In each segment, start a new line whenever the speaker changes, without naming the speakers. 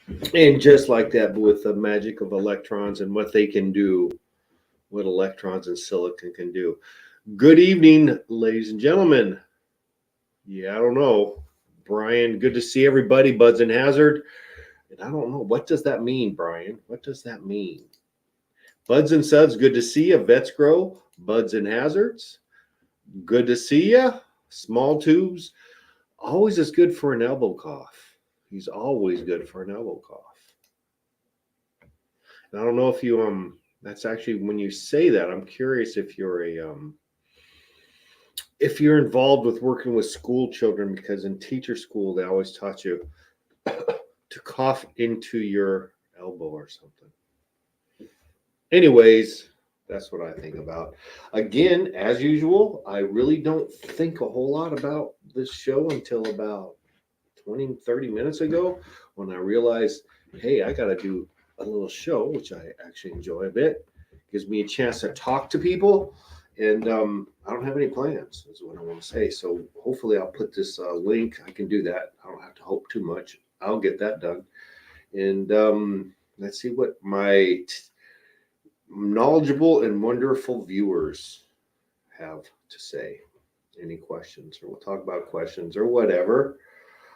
And just like that, but with the magic of electrons and what they can do, what electrons and silicon can do. Good evening, ladies and gentlemen. Yeah, I don't know. Brian, good to see everybody. Buds and Hazard. And I don't know. What does that mean, Brian? What does that mean? Buds and Suds, good to see you. Vets Grow, Buds and Hazards, good to see you. Small Tubes, always is good for an elbow cough. He's always good for an elbow cough. And I don't know if you that's actually when you say that, I'm curious if you're involved with working with school children, because in teacher school they always taught you to cough into your elbow or something. Anyways, that's what I think about. Again, as usual, I really don't think a whole lot about this show until about 20, 30 minutes ago when I realized, hey, I got to do a little show, which I actually enjoy a bit. Gives me a chance to talk to people. And I don't have any plans, is what I want to say. So hopefully I'll put this link. I can do that. I don't have to hope too much. I'll get that done. And let's see what my knowledgeable and wonderful viewers have to say. Any questions, or we'll talk about questions or whatever.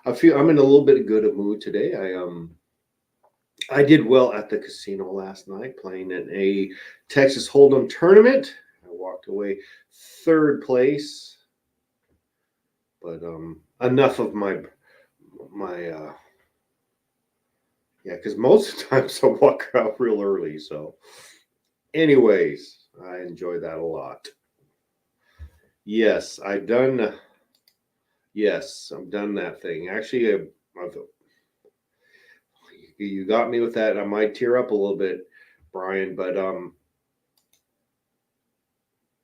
I feel I'm in a little bit of good mood today. I did well at the casino last night playing in a Texas Hold'em tournament. I walked away third place, but enough of my yeah, because most of the times I walk out real early. So, anyways, I enjoy that a lot. Yes, I've done. Yes, I've done that thing. Actually, I've you got me with that. I might tear up a little bit, Brian, but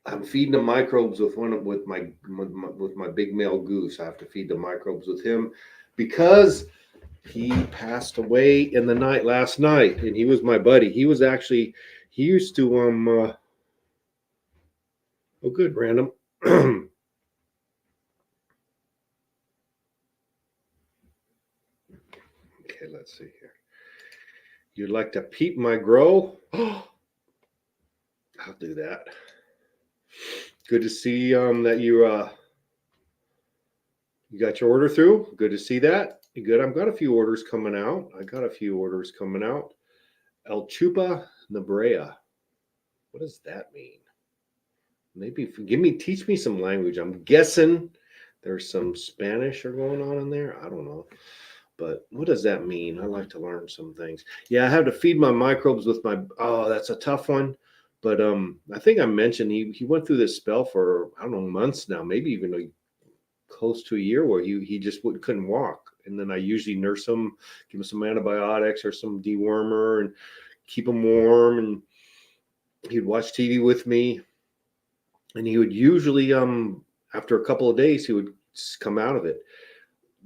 I'm feeding the microbes with my big male goose. I have to feed the microbes with him because he passed away in the night last night, and he was my buddy. He used to oh good random. Okay, let's see here. You'd like to peep my grow? I'll do that. Good to see that you got your order through. Good to see that. Good. I've got a few orders coming out. I got a few orders coming out. El Chupa Nebrea. What does that mean? Maybe teach me some language. I'm guessing there's some Spanish are going on in there. I don't know. But what does that mean? I like to learn some things. Yeah, I have to feed my microbes with my oh, that's a tough one. But I think I mentioned he went through this spell for I don't know months now, maybe even close to a year where he just couldn't walk. And then I usually nurse him, give him some antibiotics or some dewormer and keep him warm. And he'd watch TV with me. And he would usually, after a couple of days, he would come out of it.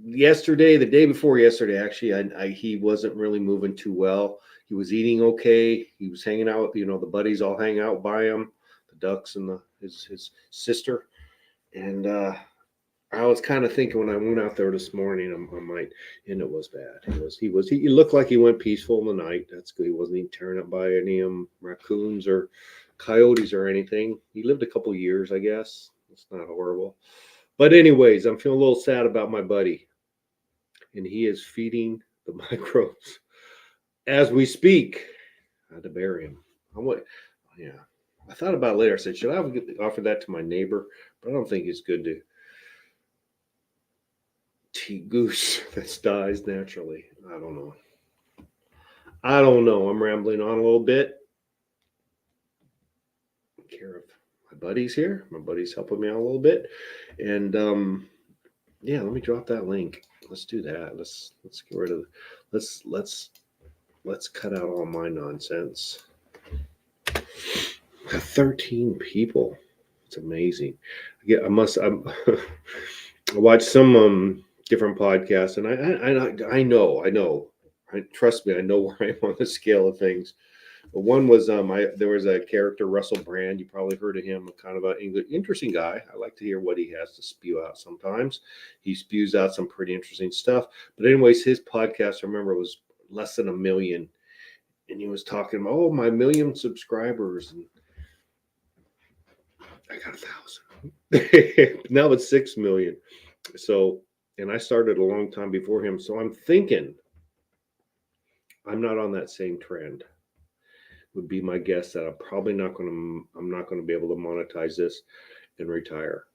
Yesterday, the day before yesterday, actually, he wasn't really moving too well. He was eating okay. He was hanging out with, the buddies all hang out by him, the ducks and his sister. And I was kind of thinking when I went out there this morning, I might, and it was bad. He looked like he went peaceful in the night. That's good. He wasn't even tearing up by any raccoons or coyotes or anything. He lived a couple years, I guess. It's not horrible. But anyways, I'm feeling a little sad about my buddy, and he is feeding the microbes as we speak. I had to bury him. Yeah. I thought about it later. I said, should I offer that to my neighbor? But I don't think it's good to goose that dies naturally. I don't know. I'm rambling on a little bit. Care of my buddies here. My buddies helping me out a little bit, and yeah. Let me drop that link. Let's do that. Let's get rid of. Let's cut out all my nonsense. 13 people. It's amazing. I watched some different podcasts, and I know. Trust me, I know where I am on the scale of things. But one was there was a character, Russell Brand. You probably heard of him. Kind of an interesting guy. I like to hear what he has to spew out. Sometimes he spews out some pretty interesting stuff. But anyways, his podcast, I remember, was less than 1 million. And he was talking about, oh, my 1,000,000 subscribers. And I got 1,000. Now it's 6 million. So, and I started a long time before him. So I'm thinking I'm not on that same trend. Would be my guess that I'm not going to be able to monetize this and retire.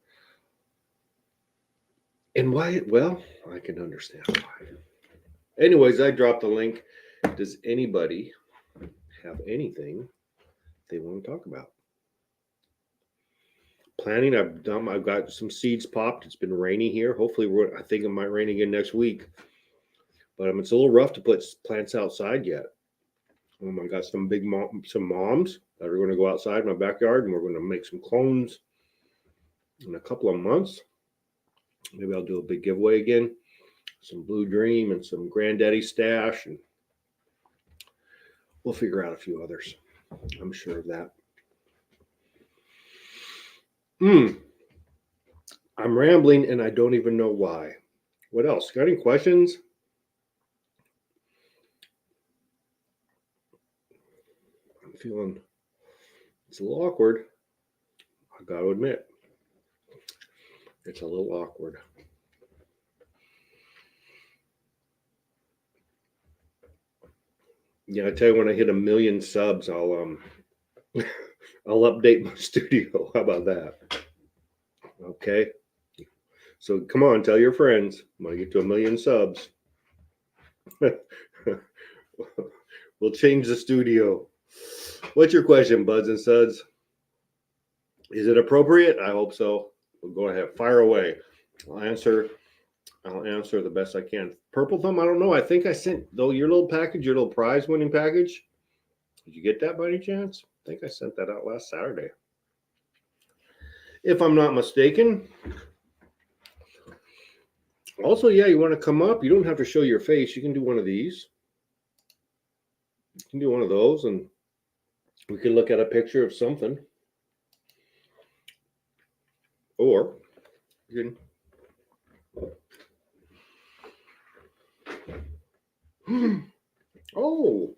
And why? Well, I can understand why. Anyways, I dropped the link. Does anybody have anything they want to talk about? Planning, I've got some seeds popped. It's been rainy here. Hopefully, I think it might rain again next week. But it's a little rough to put plants outside yet. I got some moms that are going to go outside in my backyard, and we're going to make some clones in a couple of months. Maybe I'll do a big giveaway again. Some Blue Dream and some Granddaddy Stash, and we'll figure out a few others. I'm sure of that. I'm rambling, and I don't even know why. What else? Got any questions? I'm feeling it's a little awkward. I got to admit, it's a little awkward. Yeah, I tell you, when I hit 1 million subs, I'll update my studio. How about that? Okay. So come on, tell your friends. I'm gonna get to 1 million subs. We'll change the studio. What's your question, Buds and Suds? Is it appropriate? I hope so. We'll go ahead, fire away. I'll answer the best I can. Purple Thumb, I don't know. I think I sent your little package, your little prize winning package. Did you get that by any chance? I think I sent that out last Saturday, if I'm not mistaken. Also, yeah, you want to come up? You don't have to show your face. You can do one of these. You can do one of those, and we can look at a picture of something. Or you can. Oh,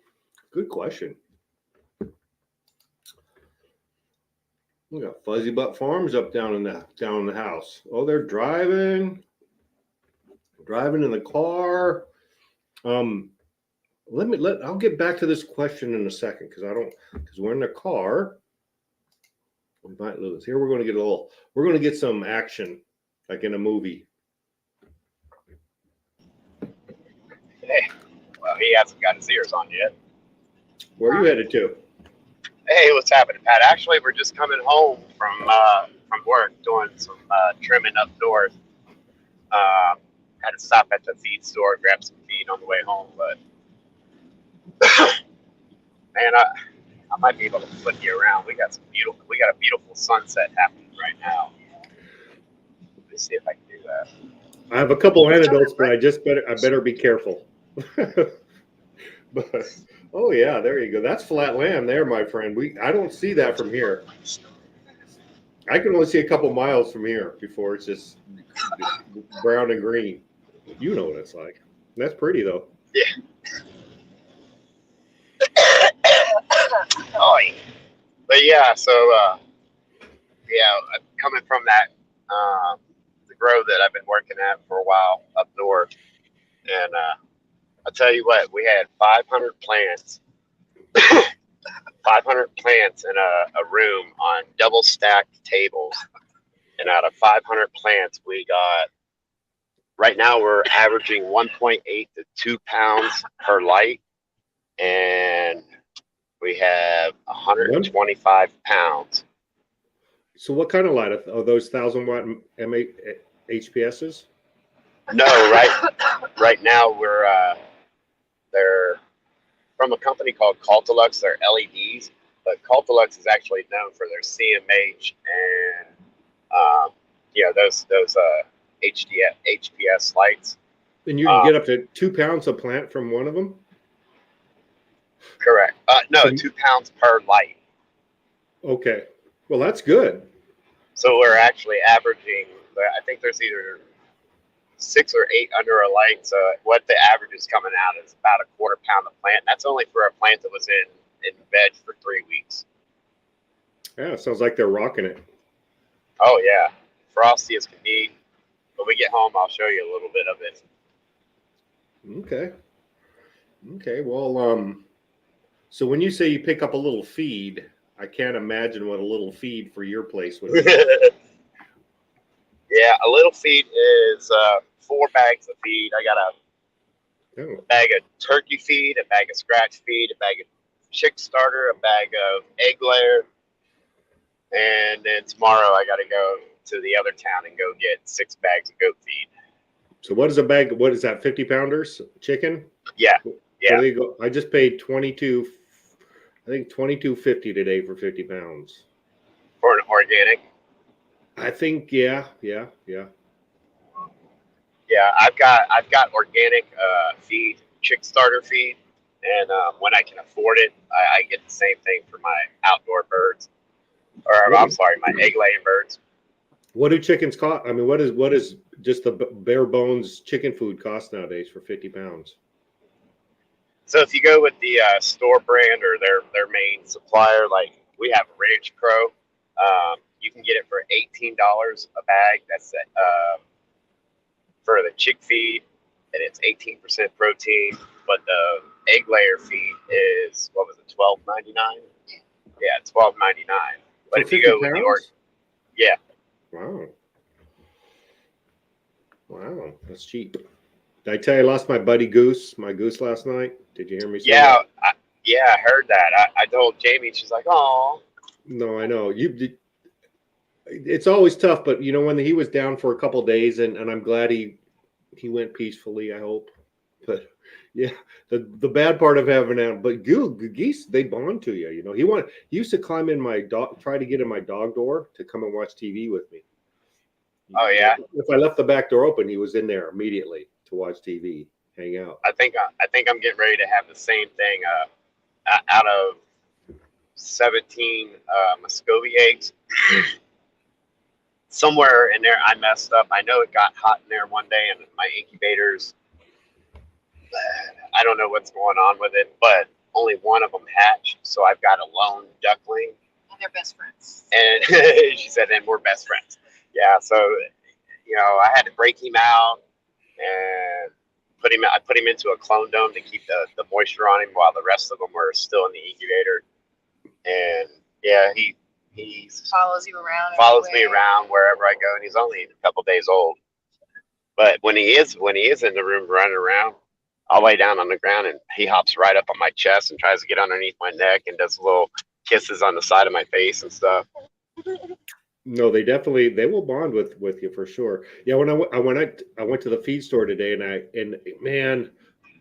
good question. We got Fuzzy Butt Farms up down in the house. Oh, they're driving in the car. I'll get back to this question in a second because we're in the car. We might lose. Here we're going to get some action like in a movie.
Hey, well, he hasn't got his ears on yet.
Where are you headed to?
Hey, what's happening, Pat? Actually, we're just coming home from work, doing some trimming up north. Had to stop at the feed store, grab some feed on the way home, but man, I might be able to flip you around. We got a beautiful sunset happening right now. Let me see if I can do that.
I have a couple antidotes, but I better be careful. But oh yeah, there you go. That's flat land there, my friend. I don't see that from here. I can only see a couple miles from here before it's just brown and green. You know what it's like. That's pretty though.
Yeah. Oh, but yeah, so coming from that the grow that I've been working at for a while up north, and I'll tell you what, we had 500 plants, 500 plants in a room on double stacked tables, and out of 500 plants, we got. Right now, we're averaging 1.8 to 2 pounds per light, and we have 125 pounds.
So what kind of light are those 1,000-watt HPSs?
No, right now they're from a company called Cultilux. They're LEDs, but Cultilux is actually known for their CMH and those HPS lights.
And you can get up to 2 pounds of plant from one of them?
Correct. No, 2 pounds per light.
Okay. Well, that's good.
So we're actually averaging, I think there's either 6 or 8 under a light. So what the average is coming out is about a quarter pound a plant. That's only for a plant that was in veg for 3 weeks.
Yeah, it sounds like they're rocking it.
Oh yeah, frosty as can be. When we get home, I'll show you a little bit of it.
Okay. Okay. Well, so when you say you pick up a little feed, I can't imagine what a little feed for your place would be.
Yeah, a little feed is 4 bags of feed. I got a bag of turkey feed, a bag of scratch feed, a bag of chick starter, a bag of egg layer, and then tomorrow I got to go to the other town and go get 6 bags of goat feed.
So what is a bag? What is that? 50 pounders chicken?
Yeah, yeah.
There you go. I just paid 22. I think 22.50 today for 50 pounds.
For an organic.
I think yeah.
Yeah, I've got organic feed, chick starter feed, and when I can afford it, I get the same thing for my outdoor birds, or I'm sorry, my egg laying birds.
What do chickens cost? I mean, what is just the bare bones chicken food cost nowadays for 50 pounds?
So if you go with the store brand or their main supplier, like we have Ranch Crow, you can get it for $18 a bag. That's for the chick feed, and it's 18% protein. But the egg layer feed is, what was it, $12.99? Yeah, $12.99. But if you go with yeah.
Wow, that's cheap. Did I tell you I lost my buddy Goose, my goose last night? Did you hear me say
that?
Yeah,
I heard that. I told Jamie, she's like, "Oh."
No, I know. It's always tough, but you know, when he was down for a couple of days, and I'm glad he went peacefully, I hope. But yeah, the bad part of having that, but geese, they bond to you. You know, he used to climb in my dog, try to get in my dog door to come and watch TV with me.
Oh yeah.
If I left the back door open, he was in there immediately to watch TV, hang out.
I think I'm getting ready to have the same thing. Out of 17 Muscovy eggs, somewhere in there I messed up. I know it got hot in there one day, and my incubators, I don't know what's going on with it, but only one of them hatched. So I've got a lone duckling.
And they're best friends.
And she said, and we're best friends. Yeah, so, you know, I had to break him out and I put him into a clone dome to keep the moisture on him while the rest of them were still in the incubator. And yeah, he
follows you around.
Me around wherever I go, and he's only a couple days old. But when he is in the room running around, I'll lay down on the ground and he hops right up on my chest and tries to get underneath my neck and does little kisses on the side of my face and stuff.
No, they will bond with you for sure. Yeah, when I went to the feed store today, and man,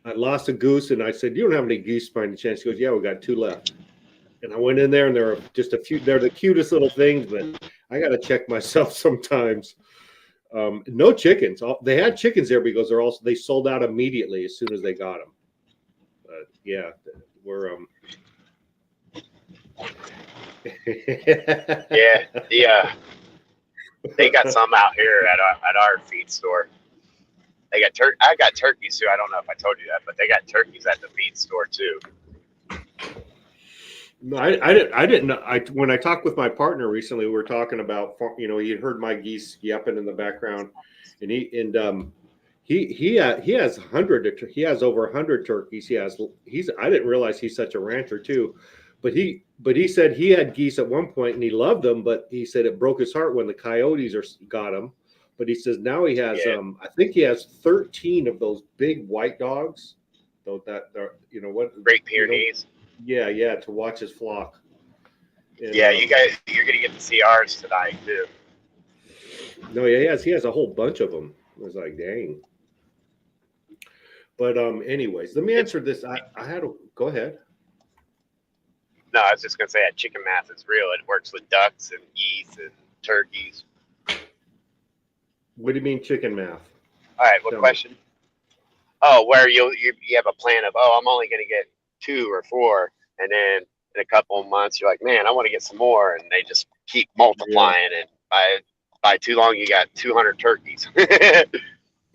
I lost a goose, and I said, "You don't have any geese by any chance?" He goes, "Yeah, we got 2 left." And I went in there, and there are just a few. They're the cutest little things, but I got to check myself sometimes. No chickens. They had chickens there because they sold out immediately as soon as they got them. But yeah, we're
yeah, they got some out here at our feed store. They got I got turkeys too. I don't know if I told you that, but they got turkeys at the feed store too.
No, I didn't know. When I talked with my partner recently, we were talking about, you know, he had heard my geese yapping in the background, and he has he has over 100 turkeys. I didn't realize he's such a rancher too, but he said he had geese at one point and he loved them, but he said it broke his heart when the coyotes got him. But he says now he has I think he has 13 of those big white dogs. Though that you know what,
Great Pyrenees.
Yeah, to watch his flock. And,
yeah, you're gonna get to see ours tonight too.
No, yeah, he has a whole bunch of them. I was like, dang. But anyways, let me answer this. I had to go ahead.
No, I was just gonna say that chicken math is real. It works with ducks and geese and turkeys.
What do you mean chicken math?
All right, what question? Oh, where you have a plan of, I'm only gonna get 2 or 4, and then in a couple of months you're like, man, I want to get some more, and they just keep multiplying, and by too long you got 200 turkeys.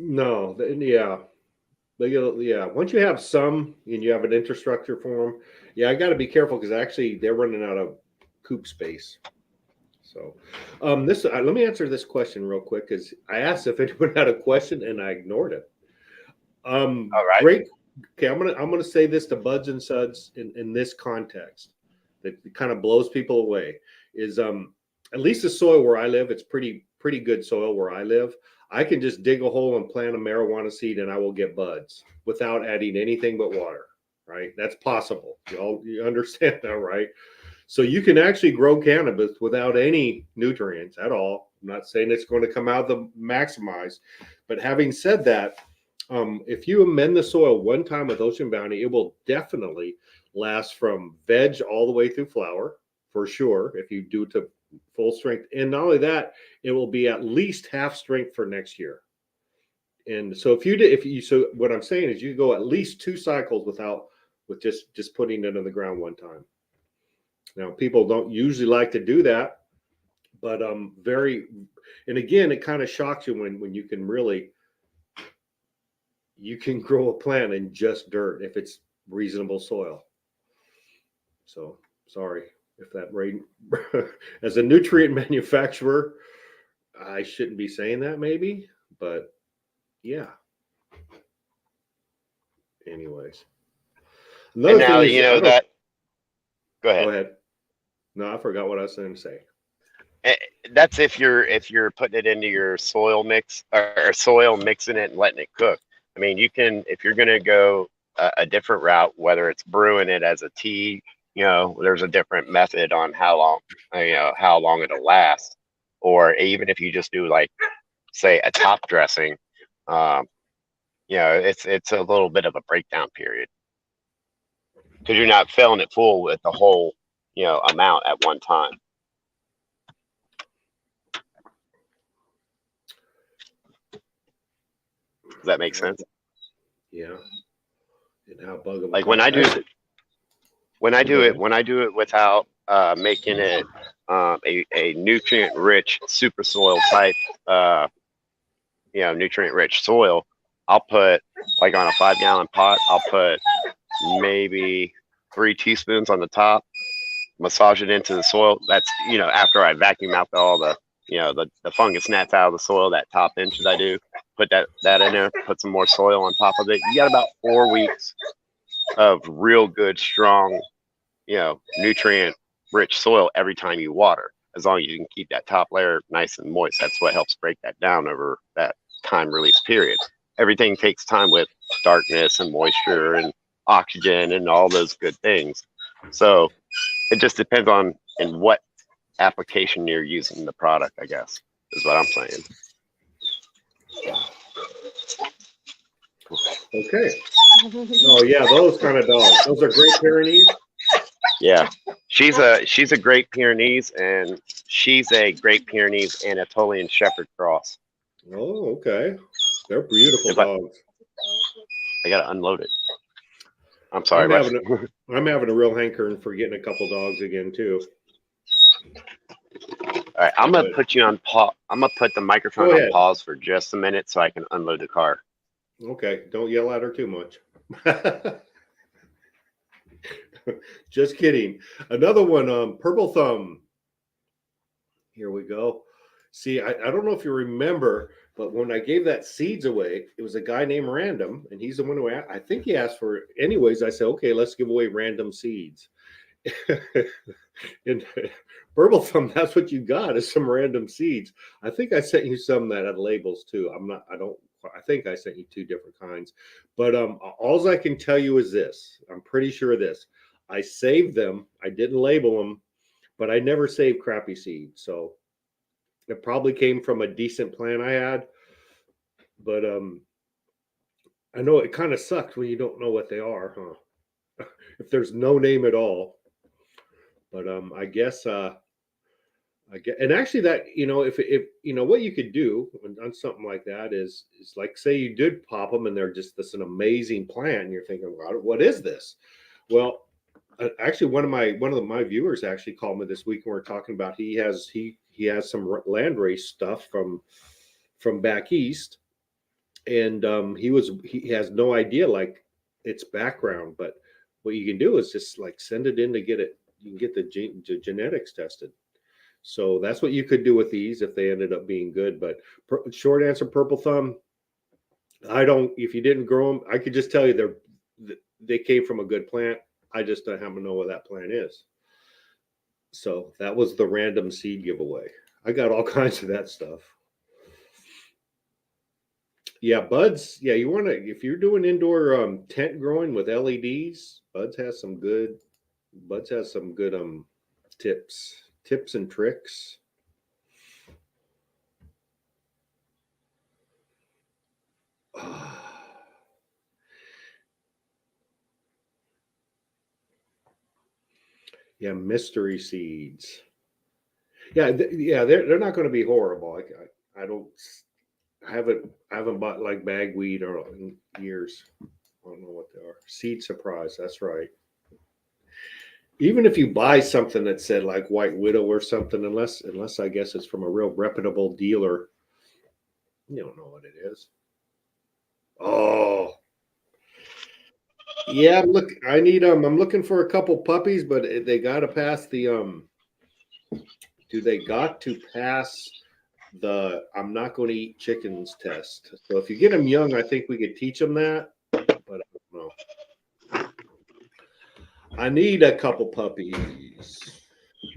No, yeah. Yeah, once you have some and you have an infrastructure for them, yeah, I got to be careful because actually they're running out of coop space. So, this let me answer this question real quick because I asked if anyone had a question and I ignored it.
All right.
Great. Okay, I'm gonna say this to buds and suds in this context that kind of blows people away is at least the soil where I live, it's pretty good soil where I live. I can just dig a hole and plant a marijuana seed and I will get buds without adding anything but water. Right? That's possible. You understand that, right? So you can actually grow cannabis without any nutrients at all. I'm not saying it's going to come out the maximize, but having said that, if you amend the soil one time with Ocean Bounty, it will definitely last from veg all the way through flower for sure. If you do it to full strength, and not only that, it will be at least half strength for next year. And so so what I'm saying is you go at least 2 cycles with just putting it in the ground one time. Now, people don't usually like to do that, but and again, it kind of shocks you when you can grow a plant in just dirt if it's reasonable soil. So sorry if that rain, as a nutrient manufacturer, I shouldn't be saying that maybe, but yeah. Anyways, another
And now
thing is
you know that. Go
go
ahead.
ahead. No, I forgot what I was going to say.
That's if you're putting it into your soil mix or soil mixing it and letting it cook. I mean, you can if you're going to go a different route, whether it's brewing it as a tea, there's a different method on how long it'll last, or even if you just do like say a top dressing, um, it's a little bit of a breakdown period because you're not filling it full with the whole amount at one time. Does that make sense?
Yeah. And how bug
like when I do it without making it a nutrient rich super soil type nutrient rich soil, I'll put like on a 5-gallon pot, I'll put maybe 3 teaspoons on the top, massage it into the soil. That's after I vacuum out all the the fungus gnats out of the soil, that top inch that I do, put that in there, put some more soil on top of it. You got about 4 weeks of real good, strong, nutrient rich soil every time you water, as long as you can keep that top layer nice and moist. That's what helps break that down over that time release period. Everything takes time with darkness and moisture and oxygen and all those good things. So it just depends on in what application you're using the product, I guess, is what I'm saying.
Okay. Oh yeah, those kind of dogs. Those are Great Pyrenees.
Yeah, she's a Great Pyrenees, and she's a Great Pyrenees Anatolian Shepherd cross.
Oh, okay. They're beautiful dogs.
I gotta unload it. I'm sorry.
I'm having a real hankering for getting a couple dogs again too.
All right, I'm gonna put you on pause. I'm gonna put the microphone on pause for just a minute so I can unload the car.
Okay, don't yell at her too much. Just kidding. Another one, Purple Thumb. Here we go. See, I don't know if you remember, but when I gave that seeds away, it was a guy named Random, and he's the one who I think he asked for it. Anyways, I said, okay, let's give away random seeds. And Purple Thumb, that's what you got is some random seeds. I think I sent you some that had labels too. I think I sent you 2 different kinds. But all I can tell you is this. I'm pretty sure of this. I saved them. I didn't label them, but I never saved crappy seeds. So it probably came from a decent plant I had. But I know it kind of sucks when you don't know what they are, huh? If there's no name at all. But I guess and actually that if what you could do on something like that is like say you did pop them and they're just an amazing plant and you're thinking, what is this? Well, actually one of my viewers actually called me this week and we're talking about he has some landrace stuff from back east, and he has no idea like its background, but what you can do is just like send it in to get it. You can get the genetics tested. So that's what you could do with these if they ended up being good. But short answer, purple thumb. I don't. If you didn't grow them, I could just tell you they came from a good plant. I just don't happen to know what that plant is. So that was the random seed giveaway. I got all kinds of that stuff. Yeah, buds. Yeah, you want to if you're doing indoor tent growing with LEDs, buds has some good. Buds has some good tips and tricks. Yeah, mystery seeds. Yeah, yeah, they're not going to be horrible. I don't. I haven't bought like bagweed or in years. I don't know what they are. Seed surprise. That's right. Even if you buy something that said like White Widow or something, unless I guess it's from a real reputable dealer, you don't know what it is. Oh, yeah. Look, I need I'm looking for a couple puppies, but they got to pass the Do they got to pass the I'm not going to eat chickens test? So if you get them young, I think we could teach them that, but I don't know. I need a couple puppies.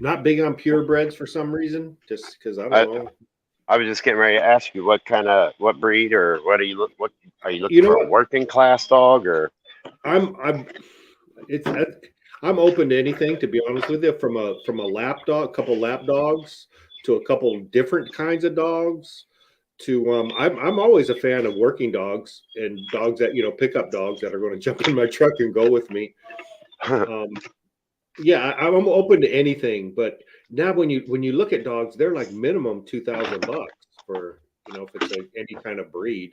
Not big on purebreds for some reason, just because I don't
I,
know.
I was just getting ready to ask you what breed or what are you looking
You know
for, a
what?
working class dog or
I'm it's I'm open to anything, to be honest with you. From a lap dog, couple lap dogs, to a couple different kinds of dogs. To I'm always a fan of working dogs and dogs that pickup dogs that are going to jump in my truck and go with me. Um, yeah, I'm open to anything, but now when you look at dogs, they're like minimum $2,000 for if it's any kind of breed.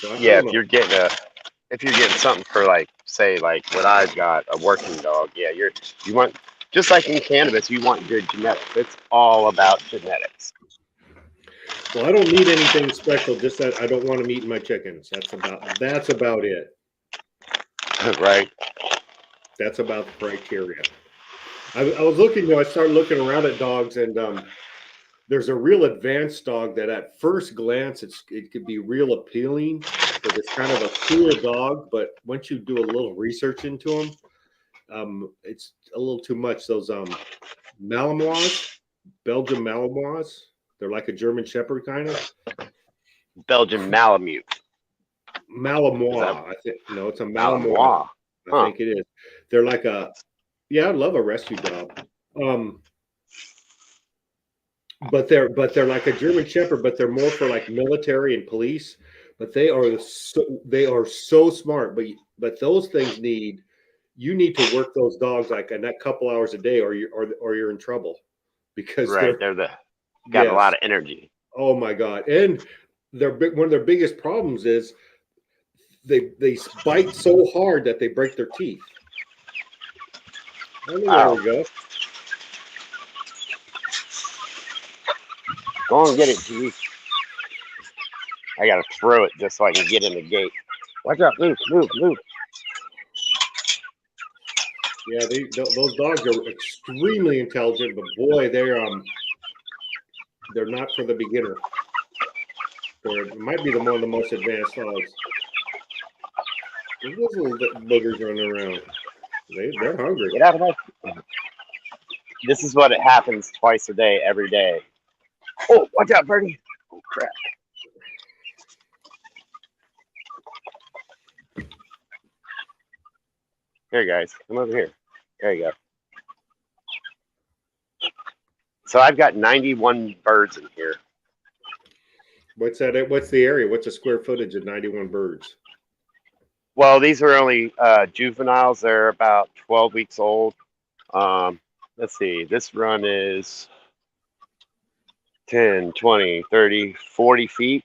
So I
yeah,
don't know.
if you're getting something for like say like what I've got, a working dog, yeah, you want just like in cannabis, you want good genetics. It's all about genetics.
Well, I don't need anything special. Just that I don't want them eating my chickens. That's about it.
Right?
That's about the criteria. I was looking though. I started looking around at dogs, and there's a real advanced dog that at first glance it could be real appealing because it's kind of a cool dog, but once you do a little research into them, it's a little too much. Those Malinois, Belgian Malinois, they're like a German Shepherd kind of.
Belgian Malamute. Is that
Malinois, I think. No, it's a Malinois.
Malinois?
I
Huh.
think it is. They're like yeah, I love a rescue dog. Um, but they're like a German Shepherd, but they're more for like military and police. But they are so smart. But those things you need to work those dogs like in that couple hours a day, or you're in trouble because
Right.
they're
Got a
yes.
lot of energy.
Oh my God! And one of their biggest problems is they bite so hard that they break their teeth. Oh, there
Ow.
we go.
Go and get it, G. I gotta throw it just so I can get in the gate. Watch out, move.
Yeah, those dogs are extremely intelligent, but boy, they're not for the beginner. They might be one of the most advanced dogs. Look at those little boogers running around. They're hungry.
Get out of my. This is what it happens twice a day, every day. Oh, watch out, Birdie. Oh, crap. Here, guys. Come over here. There you go. So I've got 91 birds in here.
What's that? What's the area? What's the square footage of 91 birds?
Well, these are only juveniles. They're about 12 weeks old. Let's see. This run is 10, 20, 30, 40 feet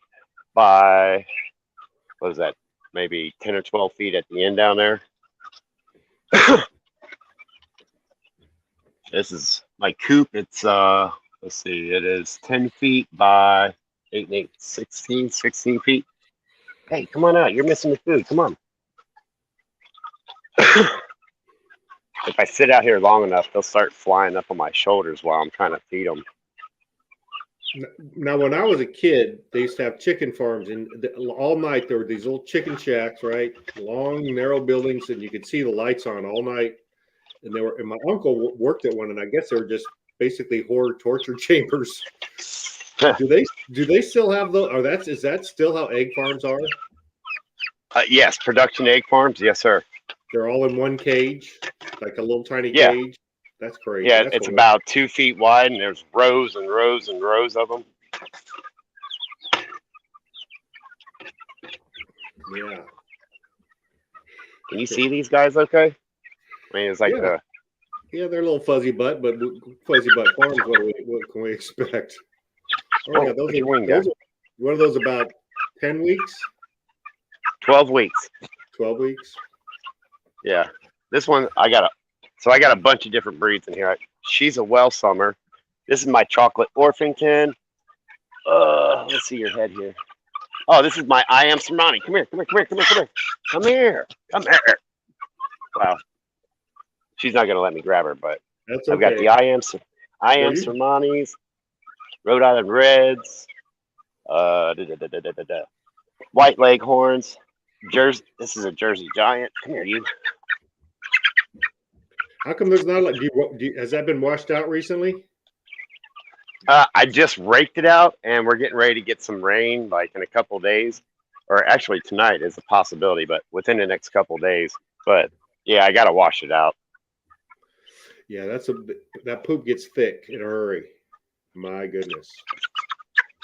by, what is that? Maybe 10 or 12 feet at the end down there. This is my coop. It's, let's see, it is 10 feet by 8 and 8, 16 feet. Hey, come on out. You're missing the food. Come on. If I sit out here long enough, they'll start flying up on my shoulders while I'm trying to feed them.
Now, when I was a kid, they used to have chicken farms, and all night there were these little chicken shacks, right? Long, narrow buildings, and you could see the lights on all night. And they were, and my uncle worked at one, and I guess they were just basically horde torture chambers. Do they still have those? Or is that still how egg farms are?
Yes, production egg farms. Yes, sir.
They're all in one cage, like a little tiny
Yeah.
cage. That's great.
Yeah,
That's
it's about 2 feet wide, and there's rows and rows and rows of them.
Yeah.
Can you see these guys okay? I mean, it's like
Yeah. Yeah, they're a little fuzzy butt, but fuzzy butt farms. What can we expect? Oh yeah, those are one of those about 10 weeks.
12 weeks.
12 weeks.
Yeah, this one I got a bunch of different breeds in here. She's a well summer. This is my chocolate Orpington. Let's see your head here. Oh, this is my I am Sermani. Come here. Wow. She's not gonna let me grab her, but
That's okay.
I've got the I am Sermanis, Rhode Island Reds, White Leghorns, Jersey. This is a Jersey Giant. Come here, you.
How come there's not has that been washed out recently?
I just raked it out, and we're getting ready to get some rain, like in a couple of days, or actually tonight is a possibility, but within the next couple of days. But yeah, I gotta wash it out.
Yeah, that poop gets thick in a hurry. My goodness.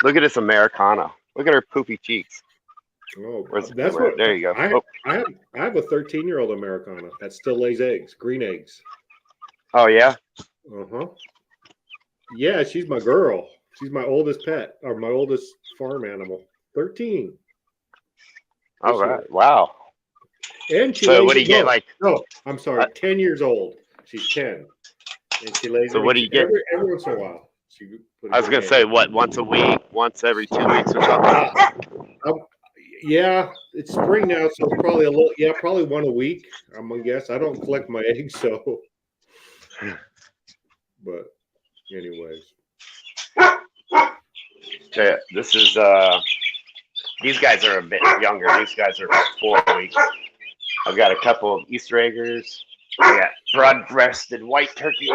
Look at this Americana. Look at her poopy cheeks.
Oh,
that's what. There you go.
I have a 13-year-old Americana that still lays eggs, green eggs.
Oh yeah.
Uh-huh. Yeah, she's my girl. She's my oldest pet, or my oldest farm animal. 13.
All right. Year. Wow.
And she
what do you get?
No, I'm sorry. 10 years old. She's 10, and she lays.
So what do you get?
Every once in a while.
I was gonna say what? Once a week? Once every 2 weeks or something?
Yeah, it's spring now, so it's probably probably one a week. I'm gonna guess. I don't collect my eggs, so. But, anyways.
Okay, this is these guys are a bit younger. These guys are 4 weeks. I've got a couple of Easter eggers. I got broad-breasted white turkey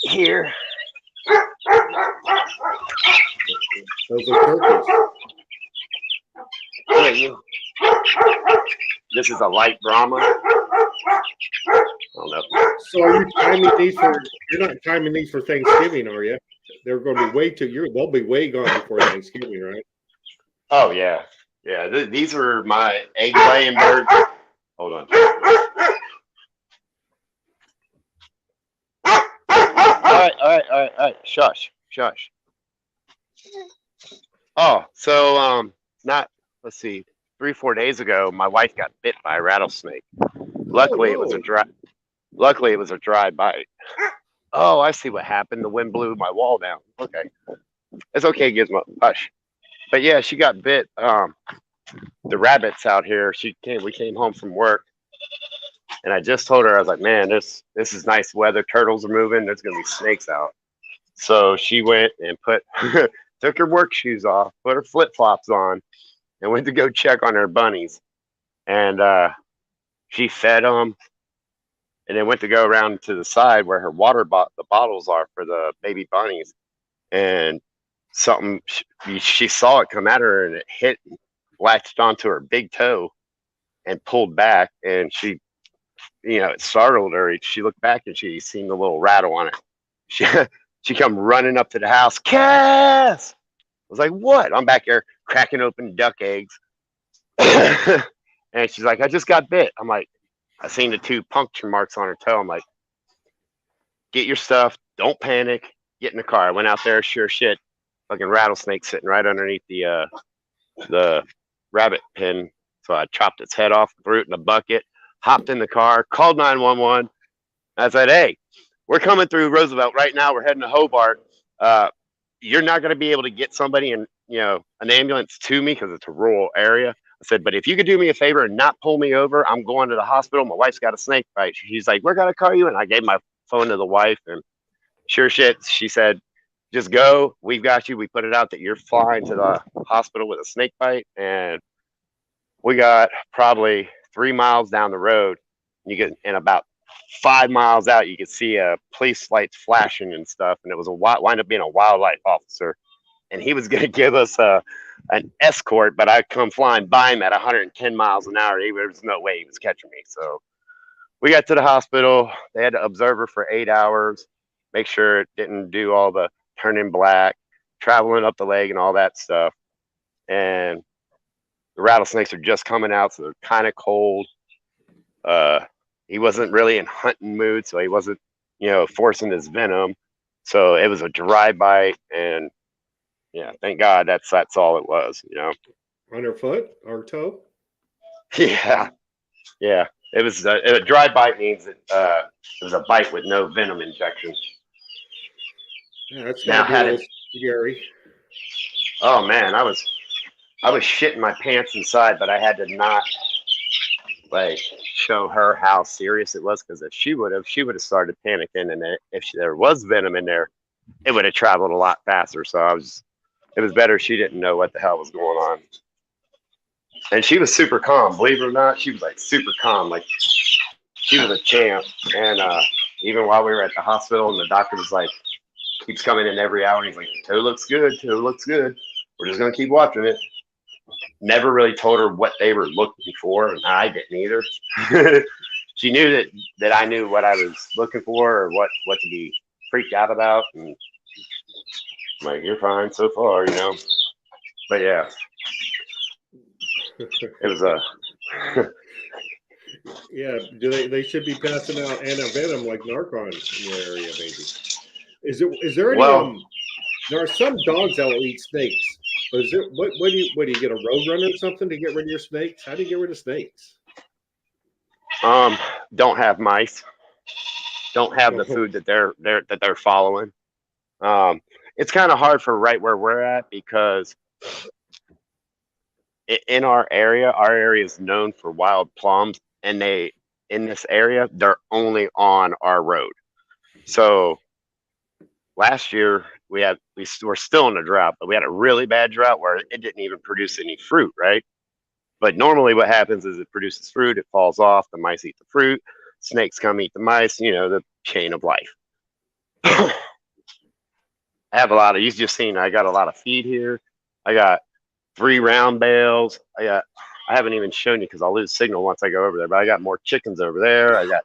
here.
Those are turkeys.
Yeah, you. This is a light Brahma. I don't know.
So are you timing these you're not timing these for Thanksgiving, are you? They're going to be they'll be way gone before Thanksgiving, right?
Oh yeah. Yeah, these are my egg laying birds. Hold on. All right. Shush. Oh, so let's see, 3-4 days ago, my wife got bit by a rattlesnake. Luckily, it was a dry bite. Oh, I see what happened. The wind blew my wall down. Okay, it's okay, Gizmo. Hush. But yeah, she got bit. The rabbits out here. We came home from work, and I just told her, I was like, man, this is nice weather. Turtles are moving. There's gonna be snakes out. So she went and took her work shoes off, put her flip flops on, and went to go check on her bunnies. And she fed them, and then went to go around to the side where her the bottles are for the baby bunnies. And she saw it come at her, and it latched onto her big toe and pulled back. And she, it startled her. She looked back and she seen the little rattle on it. She come running up to the house. Cass! I was like, what? I'm back here cracking open duck eggs. And she's like, I just got bit. I'm like, I seen the 2 puncture marks on her toe. I'm like, get your stuff. Don't panic. Get in the car. I went out there, sure shit. Fucking rattlesnake sitting right underneath the rabbit pen. So I chopped its head off, threw it in a bucket, hopped in the car, called 911. I said, hey, we're coming through Roosevelt right now. We're heading to Hobart. you're not going to be able to get somebody in, an ambulance to me because it's a rural area. I said, but if you could do me a favor and not pull me over, I'm going to the hospital. My wife's got a snake bite. She's like, we're going to call you. And I gave my phone to the wife, and sure shit, she said, just go. We've got you. We put it out that you're flying to the hospital with a snake bite. And we got probably 3 miles down the road. And about 5 miles out, you could see police lights flashing and stuff. And it was wind up being a wildlife officer. And he was going to give us an escort, but I come flying by him at 110 miles an hour. There was no way he was catching me. So we got to the hospital. They had to observe her for 8 hours, make sure it didn't do all the turning black, traveling up the leg and all that stuff. And the rattlesnakes are just coming out, so they're kind of cold. He wasn't really in hunting mood, so he wasn't, forcing his venom. So it was a dry bite, and yeah, thank God that's all it was,
On her foot or toe?
Yeah, yeah. It was a dry bite means that it was a bite with no venom injection.
Yeah, that's
Now
gotta be
had
a
it.
little scary.
Oh man, I was shitting my pants inside, but I had to not like show her how serious it was, because if she would have started panicking, and if there was venom in there, it would have traveled a lot faster. So it was better she didn't know what the hell was going on. And she was super calm, believe it or not. She was like super calm, like she was a champ. And even while we were at the hospital, and the doctor was like, keeps coming in every hour, and he's like, toe looks good, we're just gonna keep watching it. Never really told her what they were looking for, and I didn't either. She knew that I knew what I was looking for, or what to be freaked out about, and I'm like, you're fine so far, But yeah, it was
Yeah, they should be passing out antivenom like Narcan in your area, maybe. Is there any
well,
there are some dogs that will eat snakes. But is there what do you get, a roadrunner or something to get rid of your snakes? How do you get rid of snakes?
don't have mice, don't have the food that they're following. It's kind of hard for right where we're at, because in our area is known for wild plums, and in this area, they're only on our road. So last year we're still in a drought, but we had a really bad drought where it didn't even produce any fruit, right? But normally what happens is it produces fruit, it falls off, the mice eat the fruit, snakes come eat the mice, the chain of life. I have you've just seen, I got a lot of feed here. I got 3 round bales. I haven't even shown you because I'll lose signal once I go over there, but I got more chickens over there. I got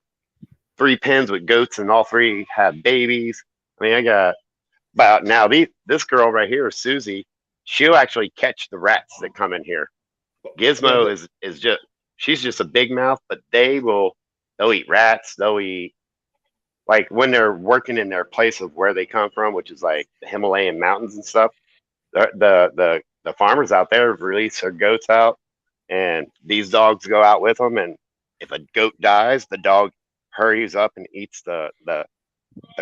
3 pens with goats, and all 3 have babies. I mean, I got about now this girl right here, Susie, she'll actually catch the rats that come in here. Gizmo she's just a big mouth, but they'll eat rats. They'll eat, like when they're working in their place of where they come from, which is like the Himalayan mountains and stuff. The farmers out there release their goats out, and these dogs go out with them. And if a goat dies, the dog hurries up and eats the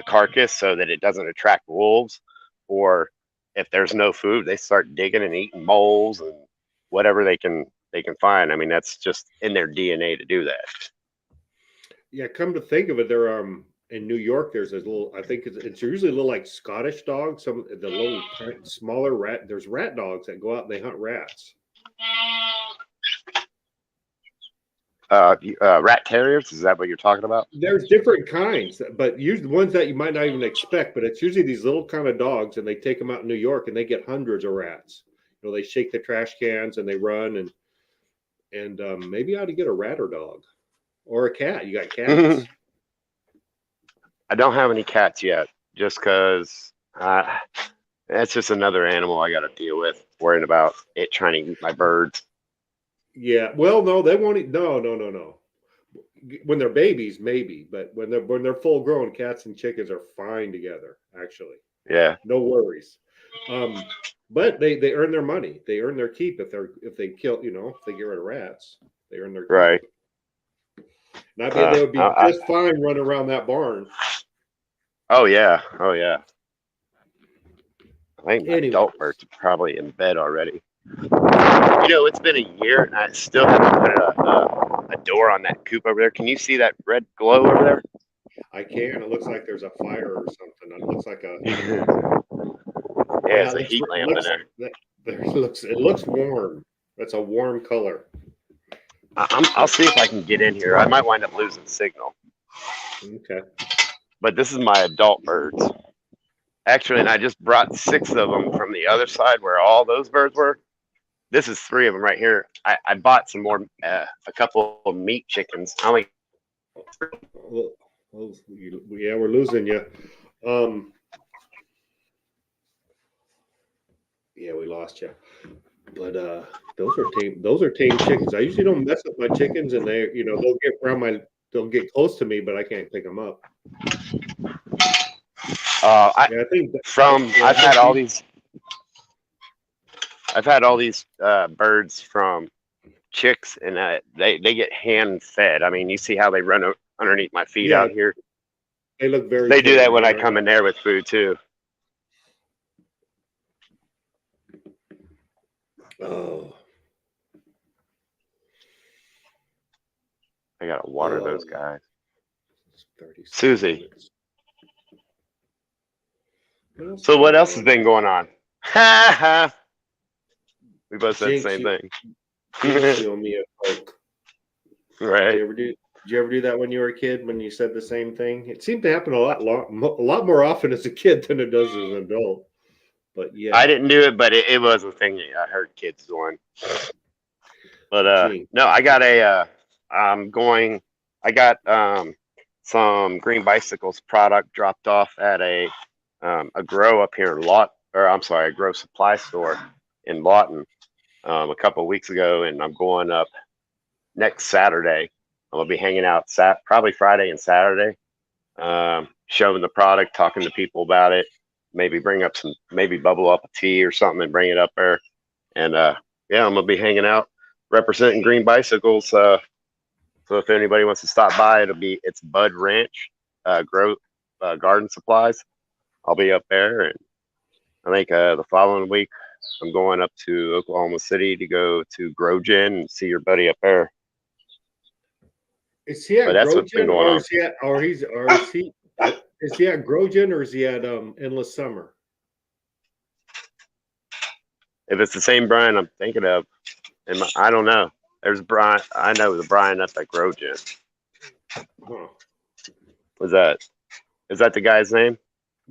carcass so that it doesn't attract wolves. Or if there's no food, they start digging and eating moles and whatever they can find. I mean, that's just in their DNA to do that.
Yeah, come to think of it, there in New York, there's a little. I think it's usually a little like Scottish dogs. Some the little smaller rat. There's rat dogs that go out and they hunt rats.
Rat terriers, is that what you're talking about?
There's different kinds, but usually ones that you might not even expect. But it's usually these little kind of dogs, and they take them out in New York, and they get hundreds of rats. They shake the trash cans and they run, and maybe I ought to get a ratter dog or a cat. You got cats?
I don't have any cats yet, just because that's just another animal I got to deal with, worrying about it trying to eat my birds.
Yeah. Well, no, they won't eat. No. When they're babies, maybe, but when they're full grown, cats and chickens are fine together. Actually.
Yeah.
No worries. But they earn their money. They earn their keep if they kill. If they get rid of rats, they earn their keep.
Right.
And I bet they would be just fine running around that barn.
Oh yeah. I think my
Anyway,
adult birds are probably in bed already. It's been a year and I still haven't put a door on that coop over there. Can you see that red glow over there?
I can. It looks like there's a fire or something. It looks like a
Yeah, it's a heat lamp in there.
It looks warm. That's a warm color.
I'll see if I can get in here. I might wind up losing signal.
Okay.
But this is my adult birds. Actually, and I just brought 6 of them from the other side where all those birds were. This is 3 of them right here. I bought some more, a couple of meat chickens. I only
Well, yeah, we're losing you. Yeah, we lost you. But those are tame chickens. I usually don't mess with my chickens, and they'll get close to me, but I can't pick them up. I think
I've had all these. I've had all these birds from chicks, and they get hand fed. I mean, you see how they run underneath my feet out here.
They look very.
They do that when I come in there with food too.
Oh.
I gotta water those guys.
30
Susie.
What
So what else has been going on? Ha ha. We both said the same thing.
You owe me a Coke.
Right.
Did you ever do that when you were a kid? When you said the same thing, it seemed to happen a lot more often as a kid than it does as an adult. But yeah,
I didn't do it, but it was a thing that I heard kids doing. But no, I got I got some Green Bicycles product dropped off at a grow up here in a grow supply store in Lawton a couple of weeks ago, and I'm going up next Saturday. I'm gonna be hanging out probably Friday and Saturday, showing the product, talking to people about it, maybe bubble up a tea or something and bring it up there. And yeah, I'm gonna be hanging out representing Green Bicycles. So if anybody wants to stop by, it's Bud Ranch garden supplies. I'll be up there, and I think the following week I'm going up to Oklahoma City to go to GrowGen and see your buddy up there.
Is he at GrowGen,
or
is he at GrowGen, or is he at Endless Summer?
If it's the same Brian I'm thinking of, I don't know. There's Brian. I know the Brian that's at GrowGen.
Huh.
Is that the guy's name?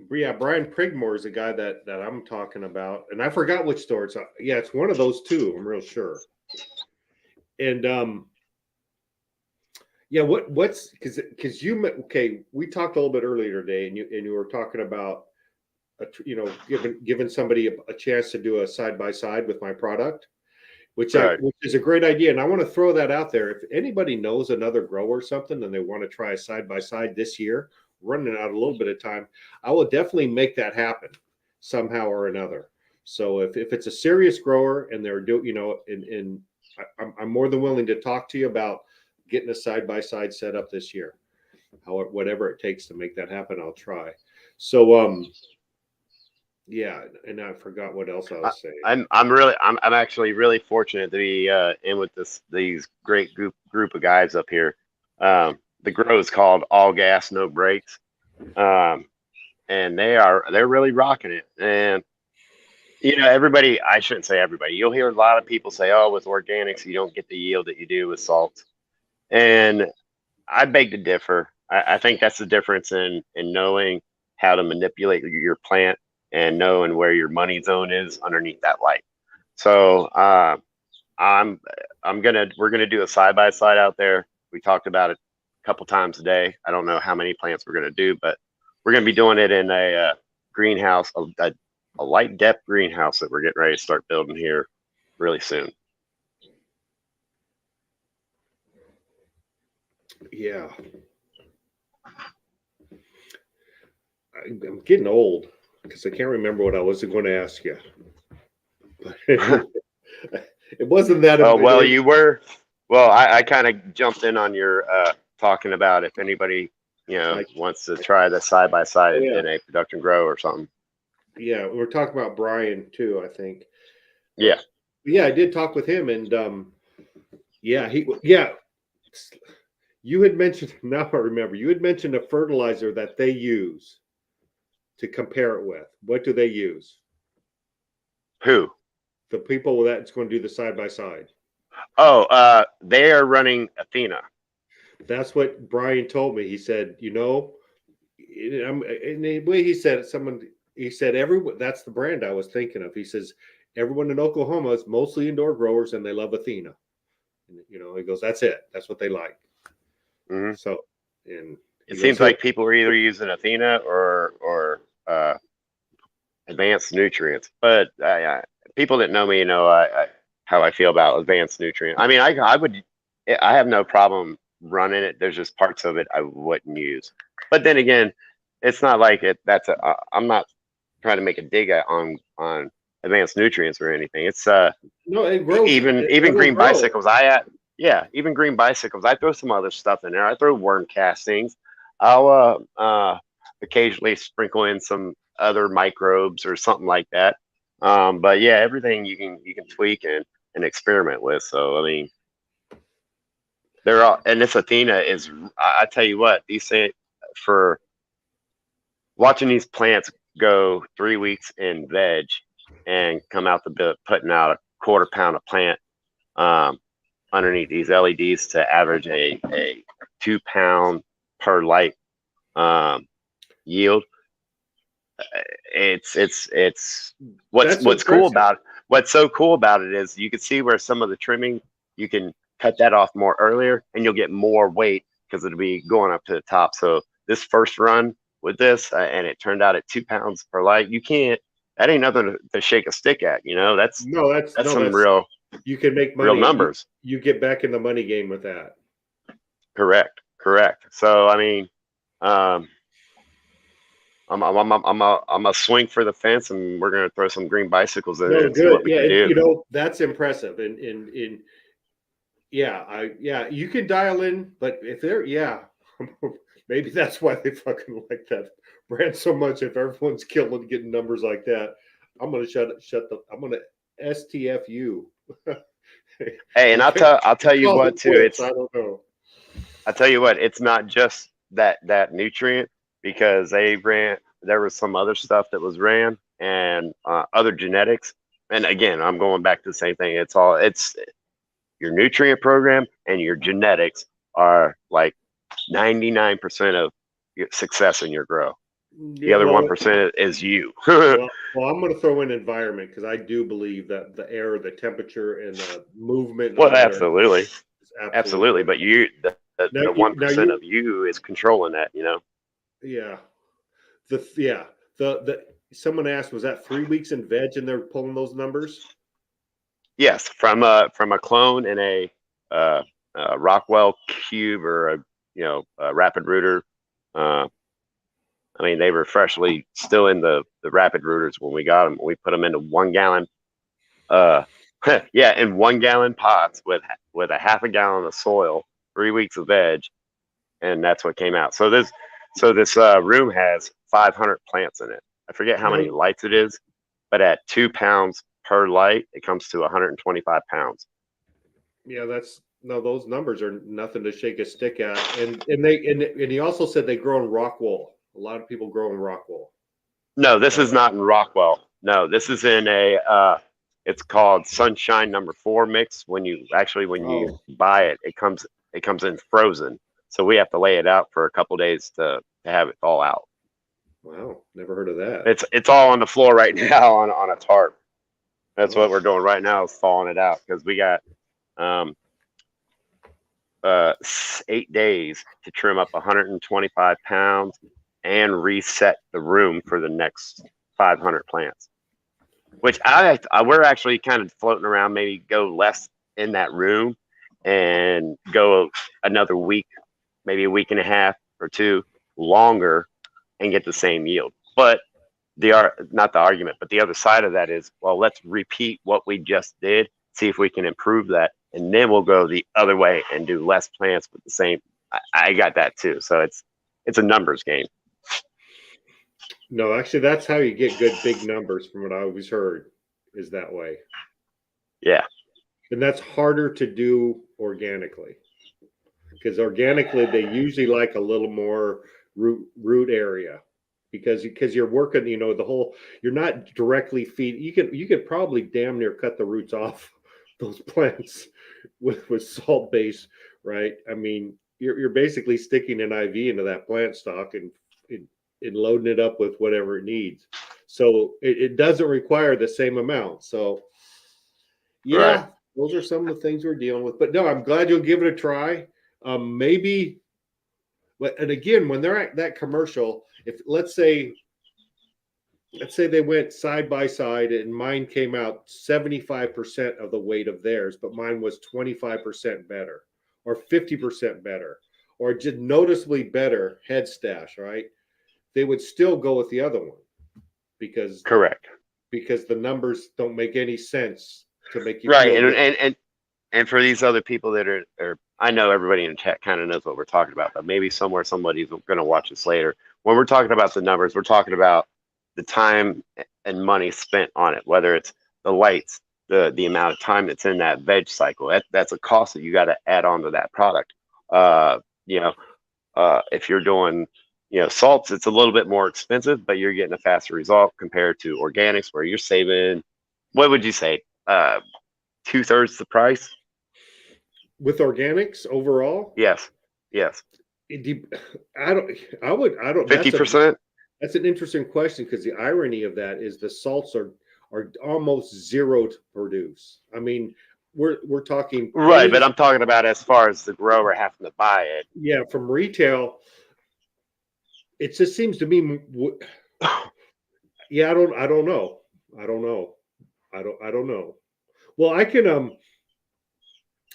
Yeah, Brian Prigmore is the guy that I'm talking about, and I forgot which store it's. Yeah, it's one of those two. I'm real sure. And yeah, what's because we talked a little bit earlier today, and you were talking about giving somebody a chance to do a side by side with my product, which is a great idea, and I want to throw that out there. If anybody knows another grower or something and they want to try a side by side this year, running out a little bit of time, I will definitely make that happen somehow or another. So if it's a serious grower and they're I'm more than willing to talk to you about getting a side by side set up this year. Whatever it takes to make that happen, I'll try. So yeah, and I forgot what else I was saying.
I'm actually really fortunate to be in with these great group of guys up here. The grow is called All Gas No Brakes, and they're really rocking it. And everybody, I shouldn't say everybody, you'll hear a lot of people say, oh, with organics you don't get the yield that you do with salts, and I beg to differ. I think that's the difference in knowing how to manipulate your plant and knowing where your money zone is underneath that light. So we're gonna do a side by side out there. We talked about it a couple times a day. I don't know how many plants we're gonna do, but we're gonna be doing it in a greenhouse, a light depth greenhouse that we're getting ready to start building here really soon.
Yeah, I'm getting old because I can't remember what I was going to ask you. It wasn't that.
Oh, well, you were. Well, I kind of jumped in on your talking about if anybody wants to try the side by side in a production grow or something.
Yeah, we were talking about Brian too, I think.
Yeah.
Yeah, I did talk with him, and yeah. You had mentioned now I remember you had mentioned a fertilizer that they use to compare it with. What do they use?
Who?
The people that's going to do the side by side.
Oh, they are running Athena.
That's what Brian told me. He said, in the way he said it, he said everyone. That's the brand I was thinking of. He says everyone in Oklahoma is mostly indoor growers and they love Athena. And, he goes, that's it. That's what they like.
Hmm.
So, and he
It
goes,
seems like people are either using Athena or advanced nutrients. But people that know me know how I feel about advanced nutrient. I mean, I have no problem running it. There's just parts of it I wouldn't use. But then again, it's not like it. I'm not trying to make a dig on advanced nutrients or anything. It's
no, it grows.
even
It'll
green
grow.
bicycles. Yeah, even green bicycles. I throw some other stuff in there. I throw worm castings. I'll occasionally sprinkle in some other microbes or something like that. But yeah, everything you can tweak and experiment with. So I mean, they're all, and this Athena is. I tell you what, these things for watching these plants go 3 weeks in veg and come out the bit putting out a quarter-pound of plant underneath these LEDs to average a 2 pound per light yield. It's what's cool about it. What's so cool about it is you can see where some of the trimming you can cut that off more earlier and you'll get more weight because it'll be going up to the top. So this first run with this and it turned out at 2 pounds per light. That ain't nothing to shake a stick at. That's some real
you can make money.
Real numbers.
You get back in the money game with that.
Correct. So I mean, I'm a swing for the fence, and we're gonna throw some green bicycles in there and see what we can do.
That's impressive, and you can dial in, but if they're maybe that's why they fucking like that brand so much. If everyone's killing getting numbers like that, I'm gonna I'm gonna STFU.
Hey, and I'll tell you what too.
I don't know.
I'll tell you what. It's not just that nutrient because there was some other stuff that was ran and other genetics. And again, I'm going back to the same thing. It's your nutrient program and your genetics are like 99% of your success in your grow. The other 1% is you.
well, I'm going to throw in environment because I do believe that the air, the temperature, and the movement.
Well, absolutely. But the 1% of you is controlling that.
Yeah. Someone asked, was that 3 weeks in veg, and they're pulling those numbers?
Yes, from a clone and a Rockwell cube or a rapid rooter. I mean, they were freshly still in the rapid rooters when we got them. We put them into 1 gallon, in 1 gallon pots with a half a gallon of soil, 3 weeks of veg, and that's what came out. So this room has 500 plants in it. I forget how many lights it is, but at 2 pounds per light, it comes to 125 pounds.
Yeah, those numbers are nothing to shake a stick at. And he also said they grow in rock wool. A lot of people grow in rock wool.
No, this is not in Rockwell. No, this is in it's called Sunshine No. 4 mix. When you buy it, it comes in frozen. So we have to lay it out for a couple days to have it all out.
Wow, never heard of that.
It's all on the floor right now on a tarp. That's what we're doing right now is thawing it out because we got 8 days to trim up 125 pounds and reset the room for the next 500 plants. Which we're actually kind of floating around, maybe go less in that room and go another week, maybe a week and a half or 2 longer and get the same yield. But not the argument, but the other side of that is, well, let's repeat what we just did, see if we can improve that, and then we'll go the other way and do less plants with the same. I got that too. So it's a numbers game.
No, actually, that's how you get good big numbers from what I always heard is that way.
Yeah,
And that's harder to do organically because organically they usually like a little more root area because you're working, the whole, you're not directly feed. You could probably damn near cut the roots off those plants with salt base, right? I mean, you're basically sticking an IV into that plant stock and loading it up with whatever it needs. So it doesn't require the same amount. So
right.
yeah, those are some of the things we're dealing with. But no, I'm glad you'll give it a try. Maybe, and again, when they're at that commercial, if let's say they went side by side and mine came out 75% of the weight of theirs, but mine was 25% better or 50% better or just noticeably better head stash, right? They would still go with the other one because
Correct.
the numbers don't make any sense to make you
Right.
feel good.
And for these other people that are I know everybody in tech kind of knows what we're talking about, but maybe somewhere somebody's going to watch this later. When we're talking about the numbers, we're talking about the time and money spent on it, whether it's the lights, the amount of time that's in that veg cycle. That's a cost that you got to add on to that product. Uh, you know, if you're doing, salts, it's a little bit more expensive, but you're getting a faster result compared to organics, where you're saving, what would you say, 2/3 the price?
With organics overall,
Yes. Yes.
it de- I don't, I don't,
Fifty percent.
that's an interesting question because the irony of that is the salts are almost zero to produce. I mean, we're talking
Right, but
pennies.
I'm talking about as far as the grower having to buy it.
Yeah, from retail, it just seems to me. Yeah, I don't know. I don't know. I don't know. Well, I can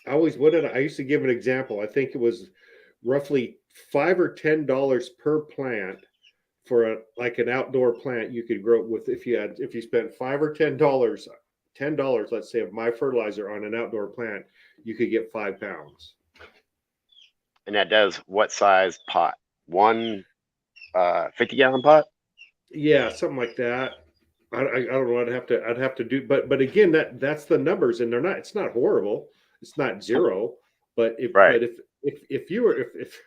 I always what did I used to give an example. I think it was roughly $5 or $10 per plant for like an outdoor plant you could grow with if you spent $5 or $10, let's say, of my fertilizer on an outdoor plant, you could get 5 pounds.
And that does what size pot? One 50-gallon pot?
Yeah, something like that. I don't know. I'd have to do, but again, that's the numbers, and they're not. It's not horrible. It's not zero. But if
Right.
but if you were if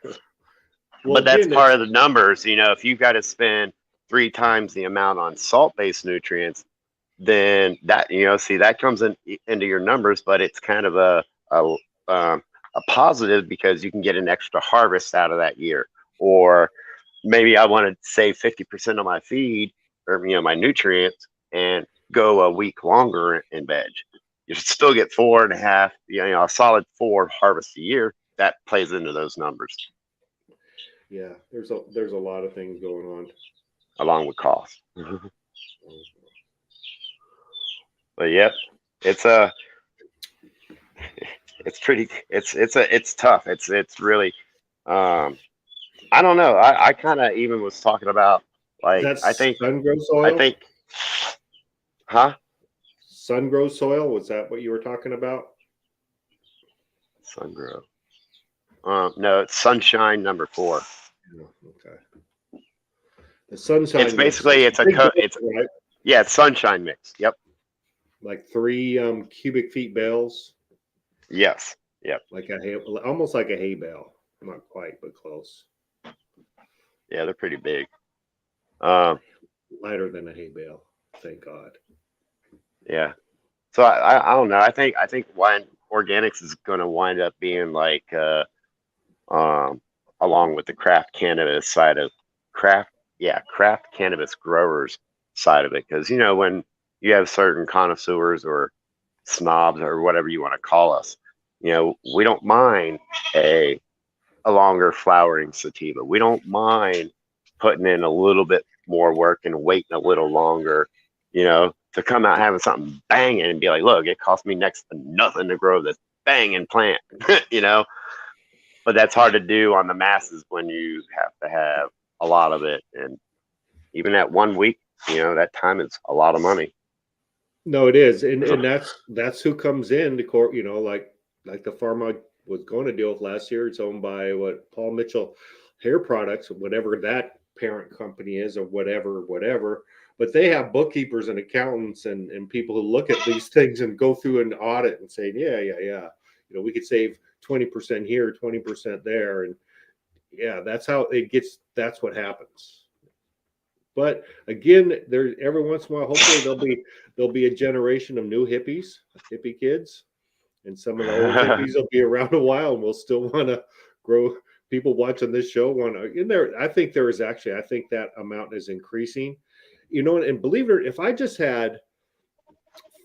well
But that's
again
part
it's
of the numbers. If you've got to spend 3 times the amount on salt-based nutrients, then that see that comes into your numbers, but it's kind of a a positive because you can get an extra harvest out of that year. Or maybe I want to save 50% of my feed or my nutrients and go a week longer in veg. You should still get 4.5, a solid 4 harvests a year. That plays into those numbers
yeah. There's a lot of things going on.
along with cost. But yep, it's a it's pretty it's tough. It's really I don't know. I kind of even was talking about, like, I
That's
think
sun grow
I
soil.
think huh?
Sun grow soil. Was that what you were talking about?
Sun grow. No, it's sunshine number 4.
No, okay. The sunshine
It's
mix.
basically
It's
it's a
big
it's
bales, right?
yeah, it's sunshine mix. Yep.
Like 3 cubic feet bales,
Yes. Yep.
like almost like a hay bale. Not quite, but close.
Yeah, they're pretty big. Um,
Lighter than a hay bale. Thank God.
yeah. So I don't know. I think wine organics is going to wind up being like um along with the craft cannabis side of craft craft cannabis growers side of it, because when you have certain connoisseurs or snobs or whatever you want to call us, we don't mind a longer flowering sativa. We don't mind putting in a little bit more work and waiting a little longer, to come out having something banging and be like, look, it cost me next to nothing to grow this banging plant, you know. But that's hard to do on the masses when you have to have a lot of it, and even at 1 week, that time is a lot of money.
No, it is, and that's who comes in to court. Like the farm I was going to deal with last year. It's owned by what Paul Mitchell Hair Products, whatever that parent company is or whatever. But they have bookkeepers and accountants and people who look at these things and go through an audit and say, yeah. We could save 20% here, 20% there. And yeah, that's how it gets. That's what happens. But again, there every once in a while, hopefully there'll be a generation of new hippie kids, and some of the old hippies will be around a while, and we'll still want to grow. People watching this show want to. In there, I think that amount is increasing. And believe it or not, if I just had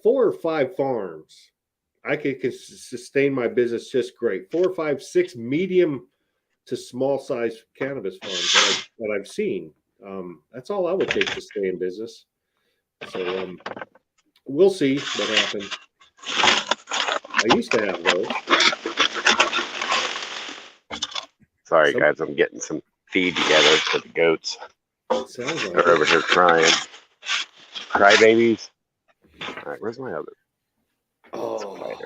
4 or 5 farms, I could sustain my business just great. 4 or 5, 6 medium to small size cannabis farms that I've seen. That's all I would take to stay in business. So we'll see what happens. I used to have those.
Sorry, guys, I'm getting some feed together for the goats.
Sounds like
They're over here crying. Cry babies. All right, where's my other?
Oh.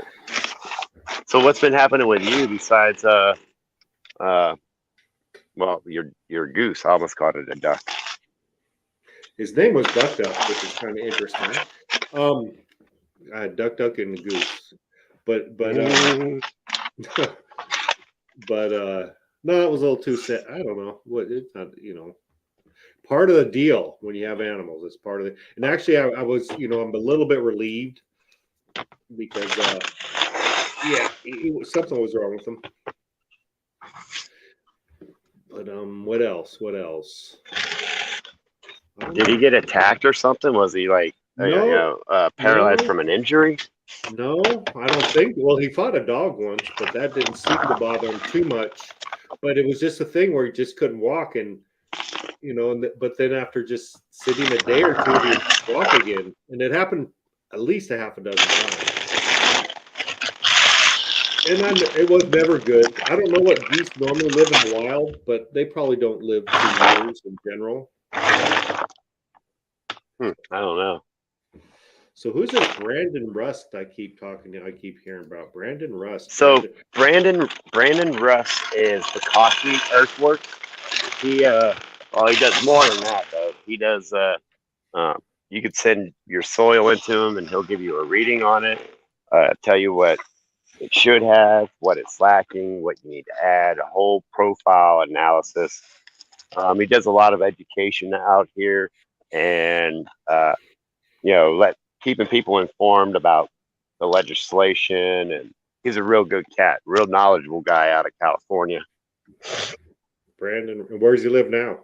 So what's been happening with you besides well, your goose? I almost called it a duck.
His name was Duck Duck, which is kind of interesting. I had Duck Duck and the goose, but but no, it was a little too sad. I don't know what it's not. Part of the deal when you have animals. It's part of it. And actually, I was, I'm a little bit relieved because, something was wrong with him. But what else?
Did he get attacked or something? Was he paralyzed from an injury?
No, I don't think. Well, he fought a dog once, but that didn't seem to bother him too much. But it was just a thing where he just couldn't walk, and but then after just sitting a day or two, he'd walk again, and it happened at least a half a dozen times. And it was never good. I don't know what geese normally live in the wild, but they probably don't live 2 years in general.
I don't know.
So who's this Brandon Rust I keep hearing about? Brandon Rust.
So Brandon Rust is the coffee earthwork. He does more than that though. He does you could send your soil into him and he'll give you a reading on it, tell you what it should have, what it's lacking, what you need to add, a whole profile analysis. He does a lot of education out here and keeping people informed about the legislation, and he's a real good cat, real knowledgeable guy out of California.
Brandon, where does he live now?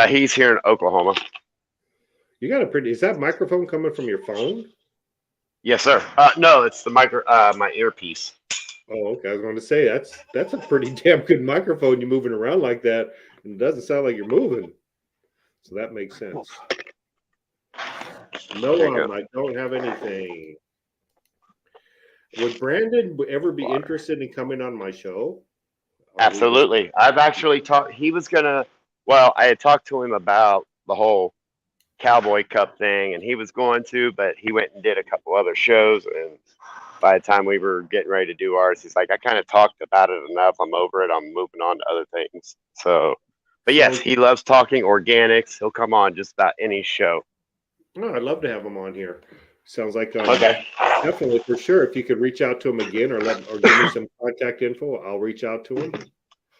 He's here in Oklahoma.
You got is that microphone coming from your phone?
Yes, sir. No, it's the my earpiece.
Oh, okay. I was going to say that's a pretty damn good microphone. You're moving around like that, and it doesn't sound like you're moving. So that makes sense. No, I don't have anything. Would Brandon ever be interested in coming on my show?
Absolutely. I've actually talked. He was gonna. Well, I had talked to him about the whole Cowboy Cup thing, and he was going to, but he went and did a couple other shows, and by the time we were getting ready to do ours, he's like, I kind of talked about it enough. I'm over it. I'm moving on to other things. So, but yes, he loves talking organics. He'll come on just about any show.
Oh, I'd love to have him on here. Sounds like
okay.
Definitely, for sure. If you could reach out to him again or give me some contact info, I'll reach out to him.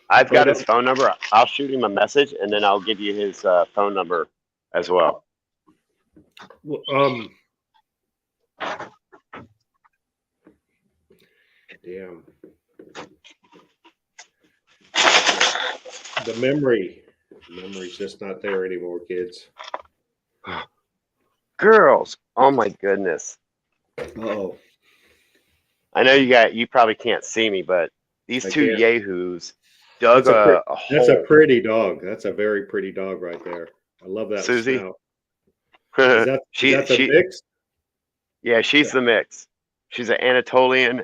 I've got his phone number. I'll shoot him a message, and then I'll give you his phone number as well.
Damn. The memory's just not there anymore, kids.
Girls, oh my goodness.
Oh.
I know you probably can't see me, but these two yahoos dug a hole.
That's a pretty dog. That's a very pretty dog right there. I love that.
Susie.
Is that the mix?
Yeah, she's the mix. She's an Anatolian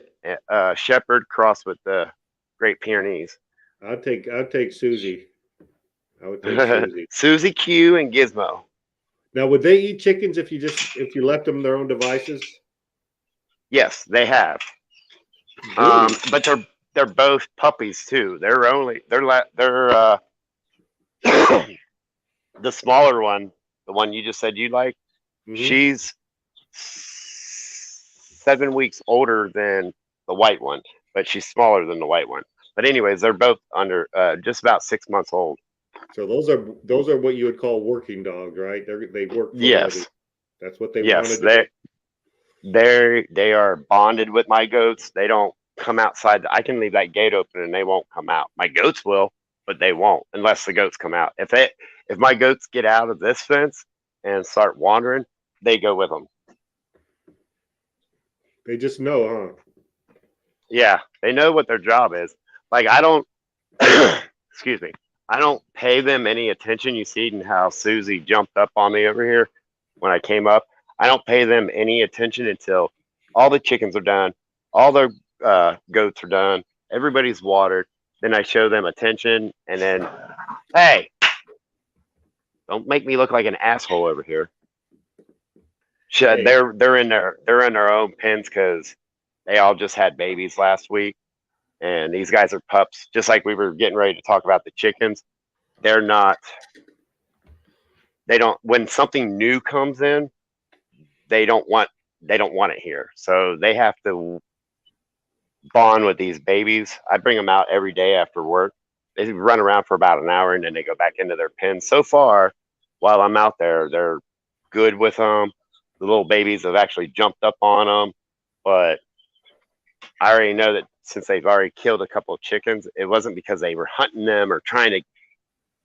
shepherd crossed with the Great Pyrenees.
I'd take Susie. I would take Susie.
Susie Q and Gizmo.
Now, would they eat chickens if you left them their own devices?
Yes, they have. But they're both puppies too. They're the smaller one, the one you just said you like,
Mhm.
she's 7 weeks older than the white one, but she's smaller than the white one. But anyways, they're both under just about 6 months old.
So those are what you would call working dogs, right? They work for a living.
Yes,
That's what they want
yes,
to do.
they are bonded with my goats. They don't come outside. I can leave that gate open and they won't come out. My goats will, but they won't unless the goats come out. If my goats get out of this fence and start wandering, they go with them.
They just know, huh?
Yeah, they know what their job is. Like I don't, excuse me, I don't pay them any attention. You see how Susie jumped up on me over here when I came up. I don't pay them any attention until all the chickens are done, all their goats are done, everybody's watered. Then I show them attention, and then, hey, don't make me look like an asshole over here.
Hey.
They're in their own pens because they all just had babies last week, and these guys are pups. Just like we were getting ready to talk about the chickens, they're not. They don't. When something new comes in, they don't want it here. So they have to bond with these babies. I bring them out every day after work. They run around for about an hour and then they go back into their pens. So far, while I'm out there, they're good with them. The little babies have actually jumped up on them, but I already know that since they've already killed a couple of chickens, it wasn't because they were hunting them or trying to.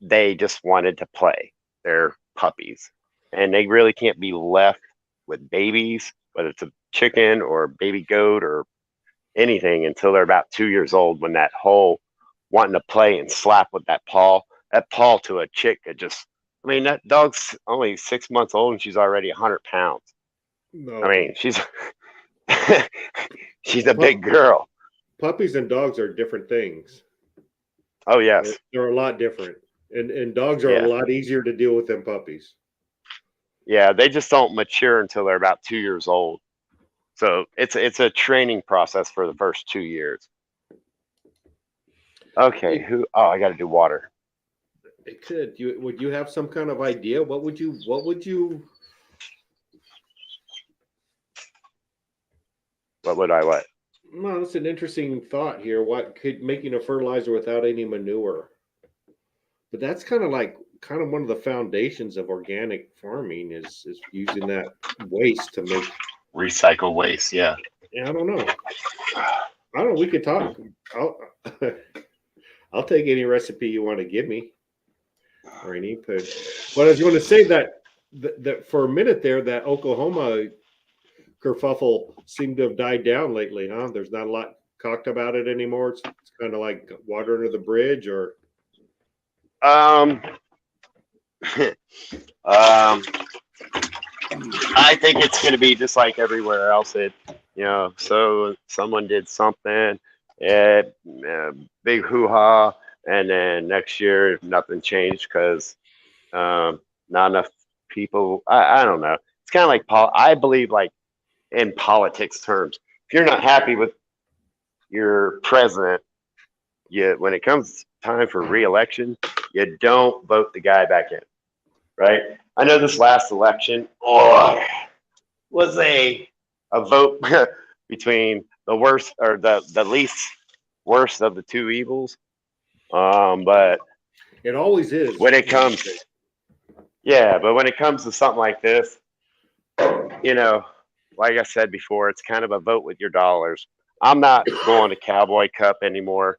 They just wanted to play. They're puppies, and they really can't be left with babies, whether it's a chicken or baby goat or anything, until they're about 2 years old, when that whole wanting to play and slap with that paw to a chick, it just, I mean, that dog's only 6 months old and she's already 100 pounds.
No.
I mean, she's she's a big girl.
Puppies and dogs are different things.
Oh yes,
they're a lot different, and dogs are a lot easier to deal with than puppies.
Yeah, they just don't mature until they're about 2 years old. So it's a training process for the first 2 years. Okay, I got to do water.
It could. Would you have some kind of idea? What would you? Well, that's an interesting thought here. What could making a fertilizer without any manure? But that's kind of one of the foundations of organic farming is using that waste to make
recycle waste. Yeah.
I don't know. We could talk. I'll take any recipe you want to give me or any input. But I was going to say that for a minute there, that Oklahoma kerfuffle seemed to have died down lately, huh? There's not a lot talked about it anymore. It's kind of like water under the bridge, or
I think it's going to be just like everywhere else. So someone did something, big hoo-ha, and then next year nothing changed because not enough people. I don't know. It's kind of like I believe, like in politics terms, if you're not happy with your president, when it comes time for re-election, you don't vote the guy back in, right? I know this last election was a vote between the worst or the least worst of the two evils. But
it always is
when it comes, but when it comes to something like this, like I said before, it's kind of a vote with your dollars. I'm not going to Cowboy Cup anymore.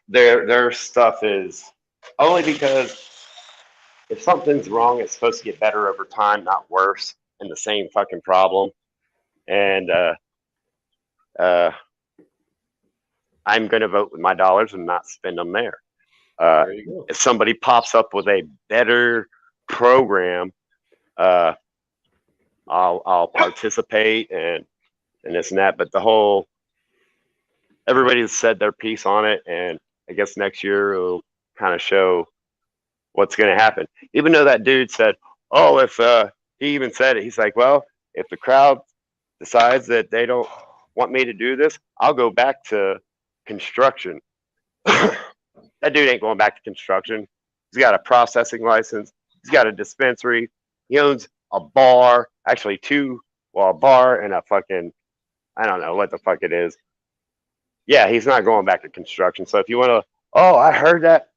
Their stuff is only because if something's wrong, it's supposed to get better over time, not worse, and the same fucking problem. And I'm going to vote with my dollars and not spend them there.
There you go.
If somebody pops up with a better program, I'll participate and this and that. But everybody's said their piece on it, and I guess next year it'll kind of show what's going to happen. Even though that dude said, "Oh, if he even said it," he's like, "Well, if the crowd decides that they don't want me to do this, I'll go back to construction." That dude ain't going back to construction. He's got a processing license. He's got a dispensary. He owns a bar, actually two, well, a bar and a fucking, I don't know what the fuck it is. Yeah, he's not going back to construction. So if you want to, oh, I heard that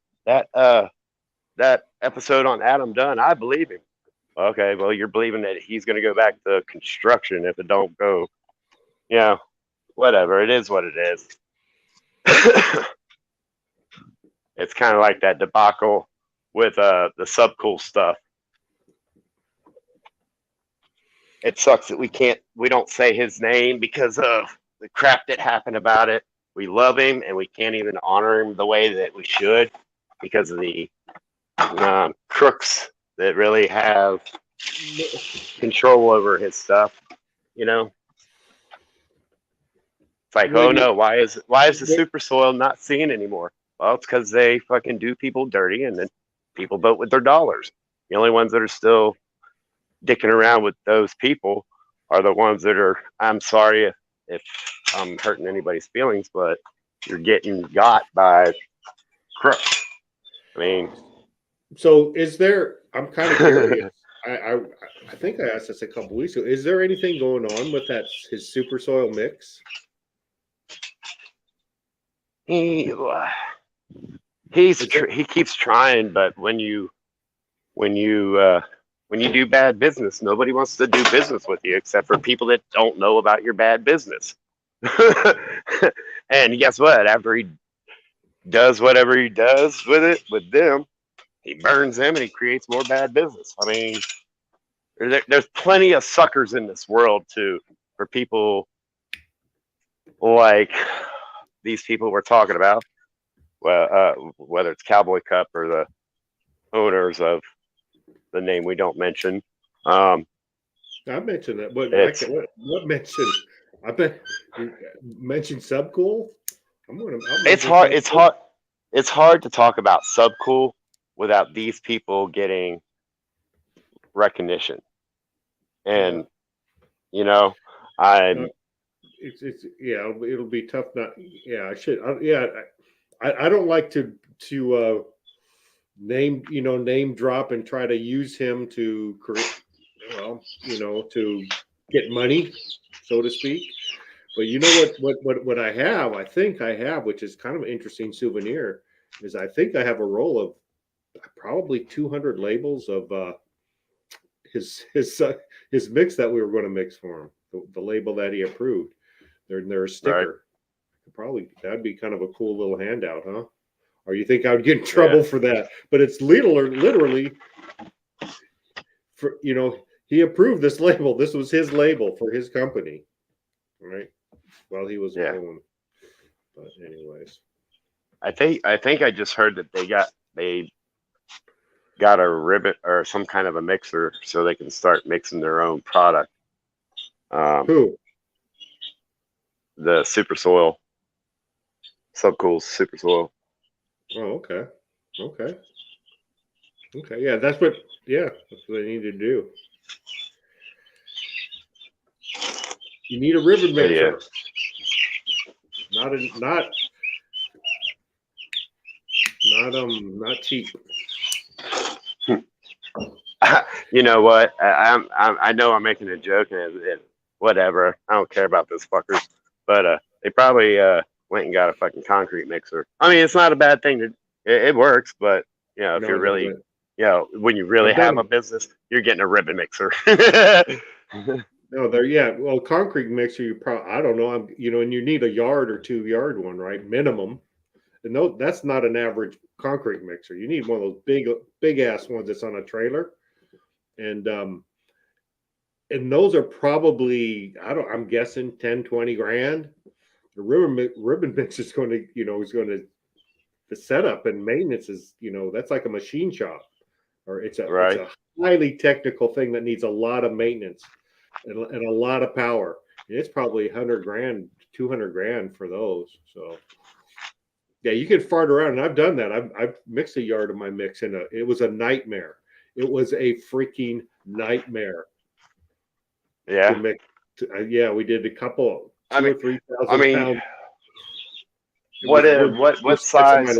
episode on Adam Dunn, I believe him. Okay, well, you're believing that he's going to go back to construction if it don't go, whatever. It is what it is. It's kind of like that debacle with the Subcool stuff. It sucks that we don't say his name because of the crap that happened about it. We love him and we can't even honor him the way that we should because of the crooks that really have control over his stuff. It's like, oh no, why is the super soil not seen anymore? Well, it's because they fucking do people dirty and then people vote with their dollars. The only ones that are still dicking around with those people are the ones that are, I'm sorry if I'm hurting anybody's feelings, but you're getting got by crooks. I mean,
so is there, I'm kind of curious. I think I asked this a couple weeks ago. Is there anything going on with his super soil mix?
he keeps trying, but when you do bad business, nobody wants to do business with you except for people that don't know about your bad business. And guess what? After he does whatever he does with them, he burns them and he creates more bad business. I mean, there's plenty of suckers in this world for people like these people we're talking about. Well, whether it's Cowboy Cup or the owners of the name we don't mention.
I mentioned that, but what mentioned? I bet you mentioned Subcool.
It's hard to talk about Subcool without these people getting recognition, and it'll
be tough. I don't like to name drop and try to use him to create, to get money, so to speak. But you know what I think I have, which is kind of an interesting souvenir, is I think I have a roll of probably 200 labels of his mix that we were going to mix for him, the label that he approved. They're a sticker. Right. Probably that'd be kind of a cool little handout, huh? Or you think I would get in trouble for that? But it's literally for he approved this label. This was his label for his company, right? While he was going. But anyways,
I think I just heard that they got a ribbon or some kind of a mixer so they can start mixing their own product.
Who?
The Super Soil. Subcool's Super Soil.
Oh, okay. Yeah, that's what they need to do. You need a ribbon mixer. Not cheap.
You know what? I know I'm making a joke and whatever. I don't care about those fuckers. But they probably went and got a fucking concrete mixer. I mean, it's not a bad thing. It works, but if you're really, when you really have a business, you're getting a ribbon mixer.
No, concrete mixer. You probably, I don't know. And you need a yard or 2 yard one, right? Minimum. And that's not an average concrete mixer. You need one of those big ass ones that's on a trailer, and those are probably I'm guessing 10, 20 grand. The ribbon mix is going to the setup and maintenance is that's like a machine shop, or it's a highly technical thing that needs a lot of maintenance and a lot of power. And it's probably 100 grand, 200 grand for those. So yeah, you can fart around, and I've done that. I've mixed a yard of my mix, and it was a nightmare. It was a freaking nightmare.
Yeah.
We did a couple. 2,000 or 3,000
I mean,
pounds.
what size?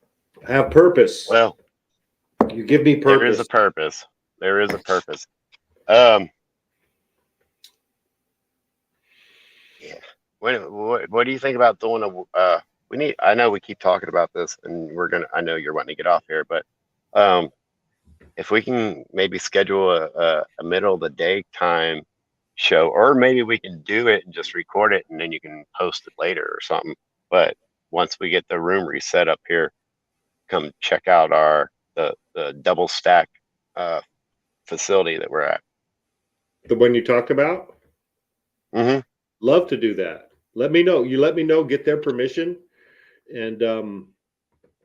I have purpose.
Well,
You give me
there is
purpose.
a purpose. There is a purpose. Yeah. What do you think about doing we need, I know we keep talking about this and I know you're wanting to get off here, but if we can maybe schedule a middle of the day time show, or maybe we can do it and just record it and then you can post it later or something. But once we get the room reset up here, come check out the double stack facility that we're at.
The one you talked about?
Mm-hmm.
Love to do that. Let me know. You let me know, get their permission. And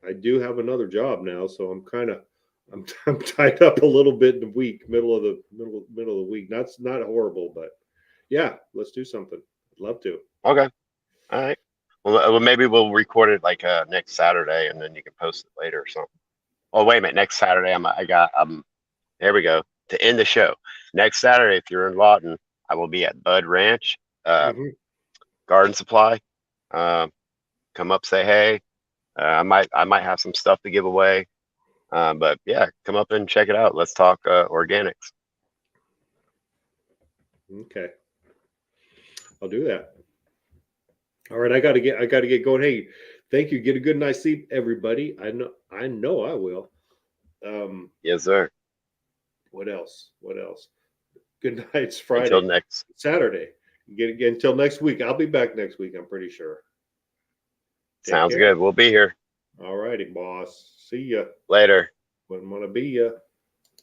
I do have another job now, so I'm tied up a little bit in the week, middle of the week. That's not horrible, but yeah, let's do something. I'd love to.
Okay. All right. Well, maybe we'll record it like next Saturday, and then you can post it later or something. Oh, wait a minute. Next Saturday, there we go. To end the show. Next Saturday, if you're in Lawton, I will be at Bud Ranch,
Mhm.
Garden Supply. Come up, say hey. I might have some stuff to give away. But yeah, come up and check it out. Let's talk organics.
Okay. I'll do that. All right, I got to get going. Hey, thank you. Get a good night's sleep, everybody. I know I will.
Yes, sir.
What else? Good night. It's Friday.
Until next
Saturday. Get again until next week. I'll be back next week, I'm pretty sure.
Sounds good. We'll be here.
All righty, boss. See ya.
Later.
Wouldn't want to be ya.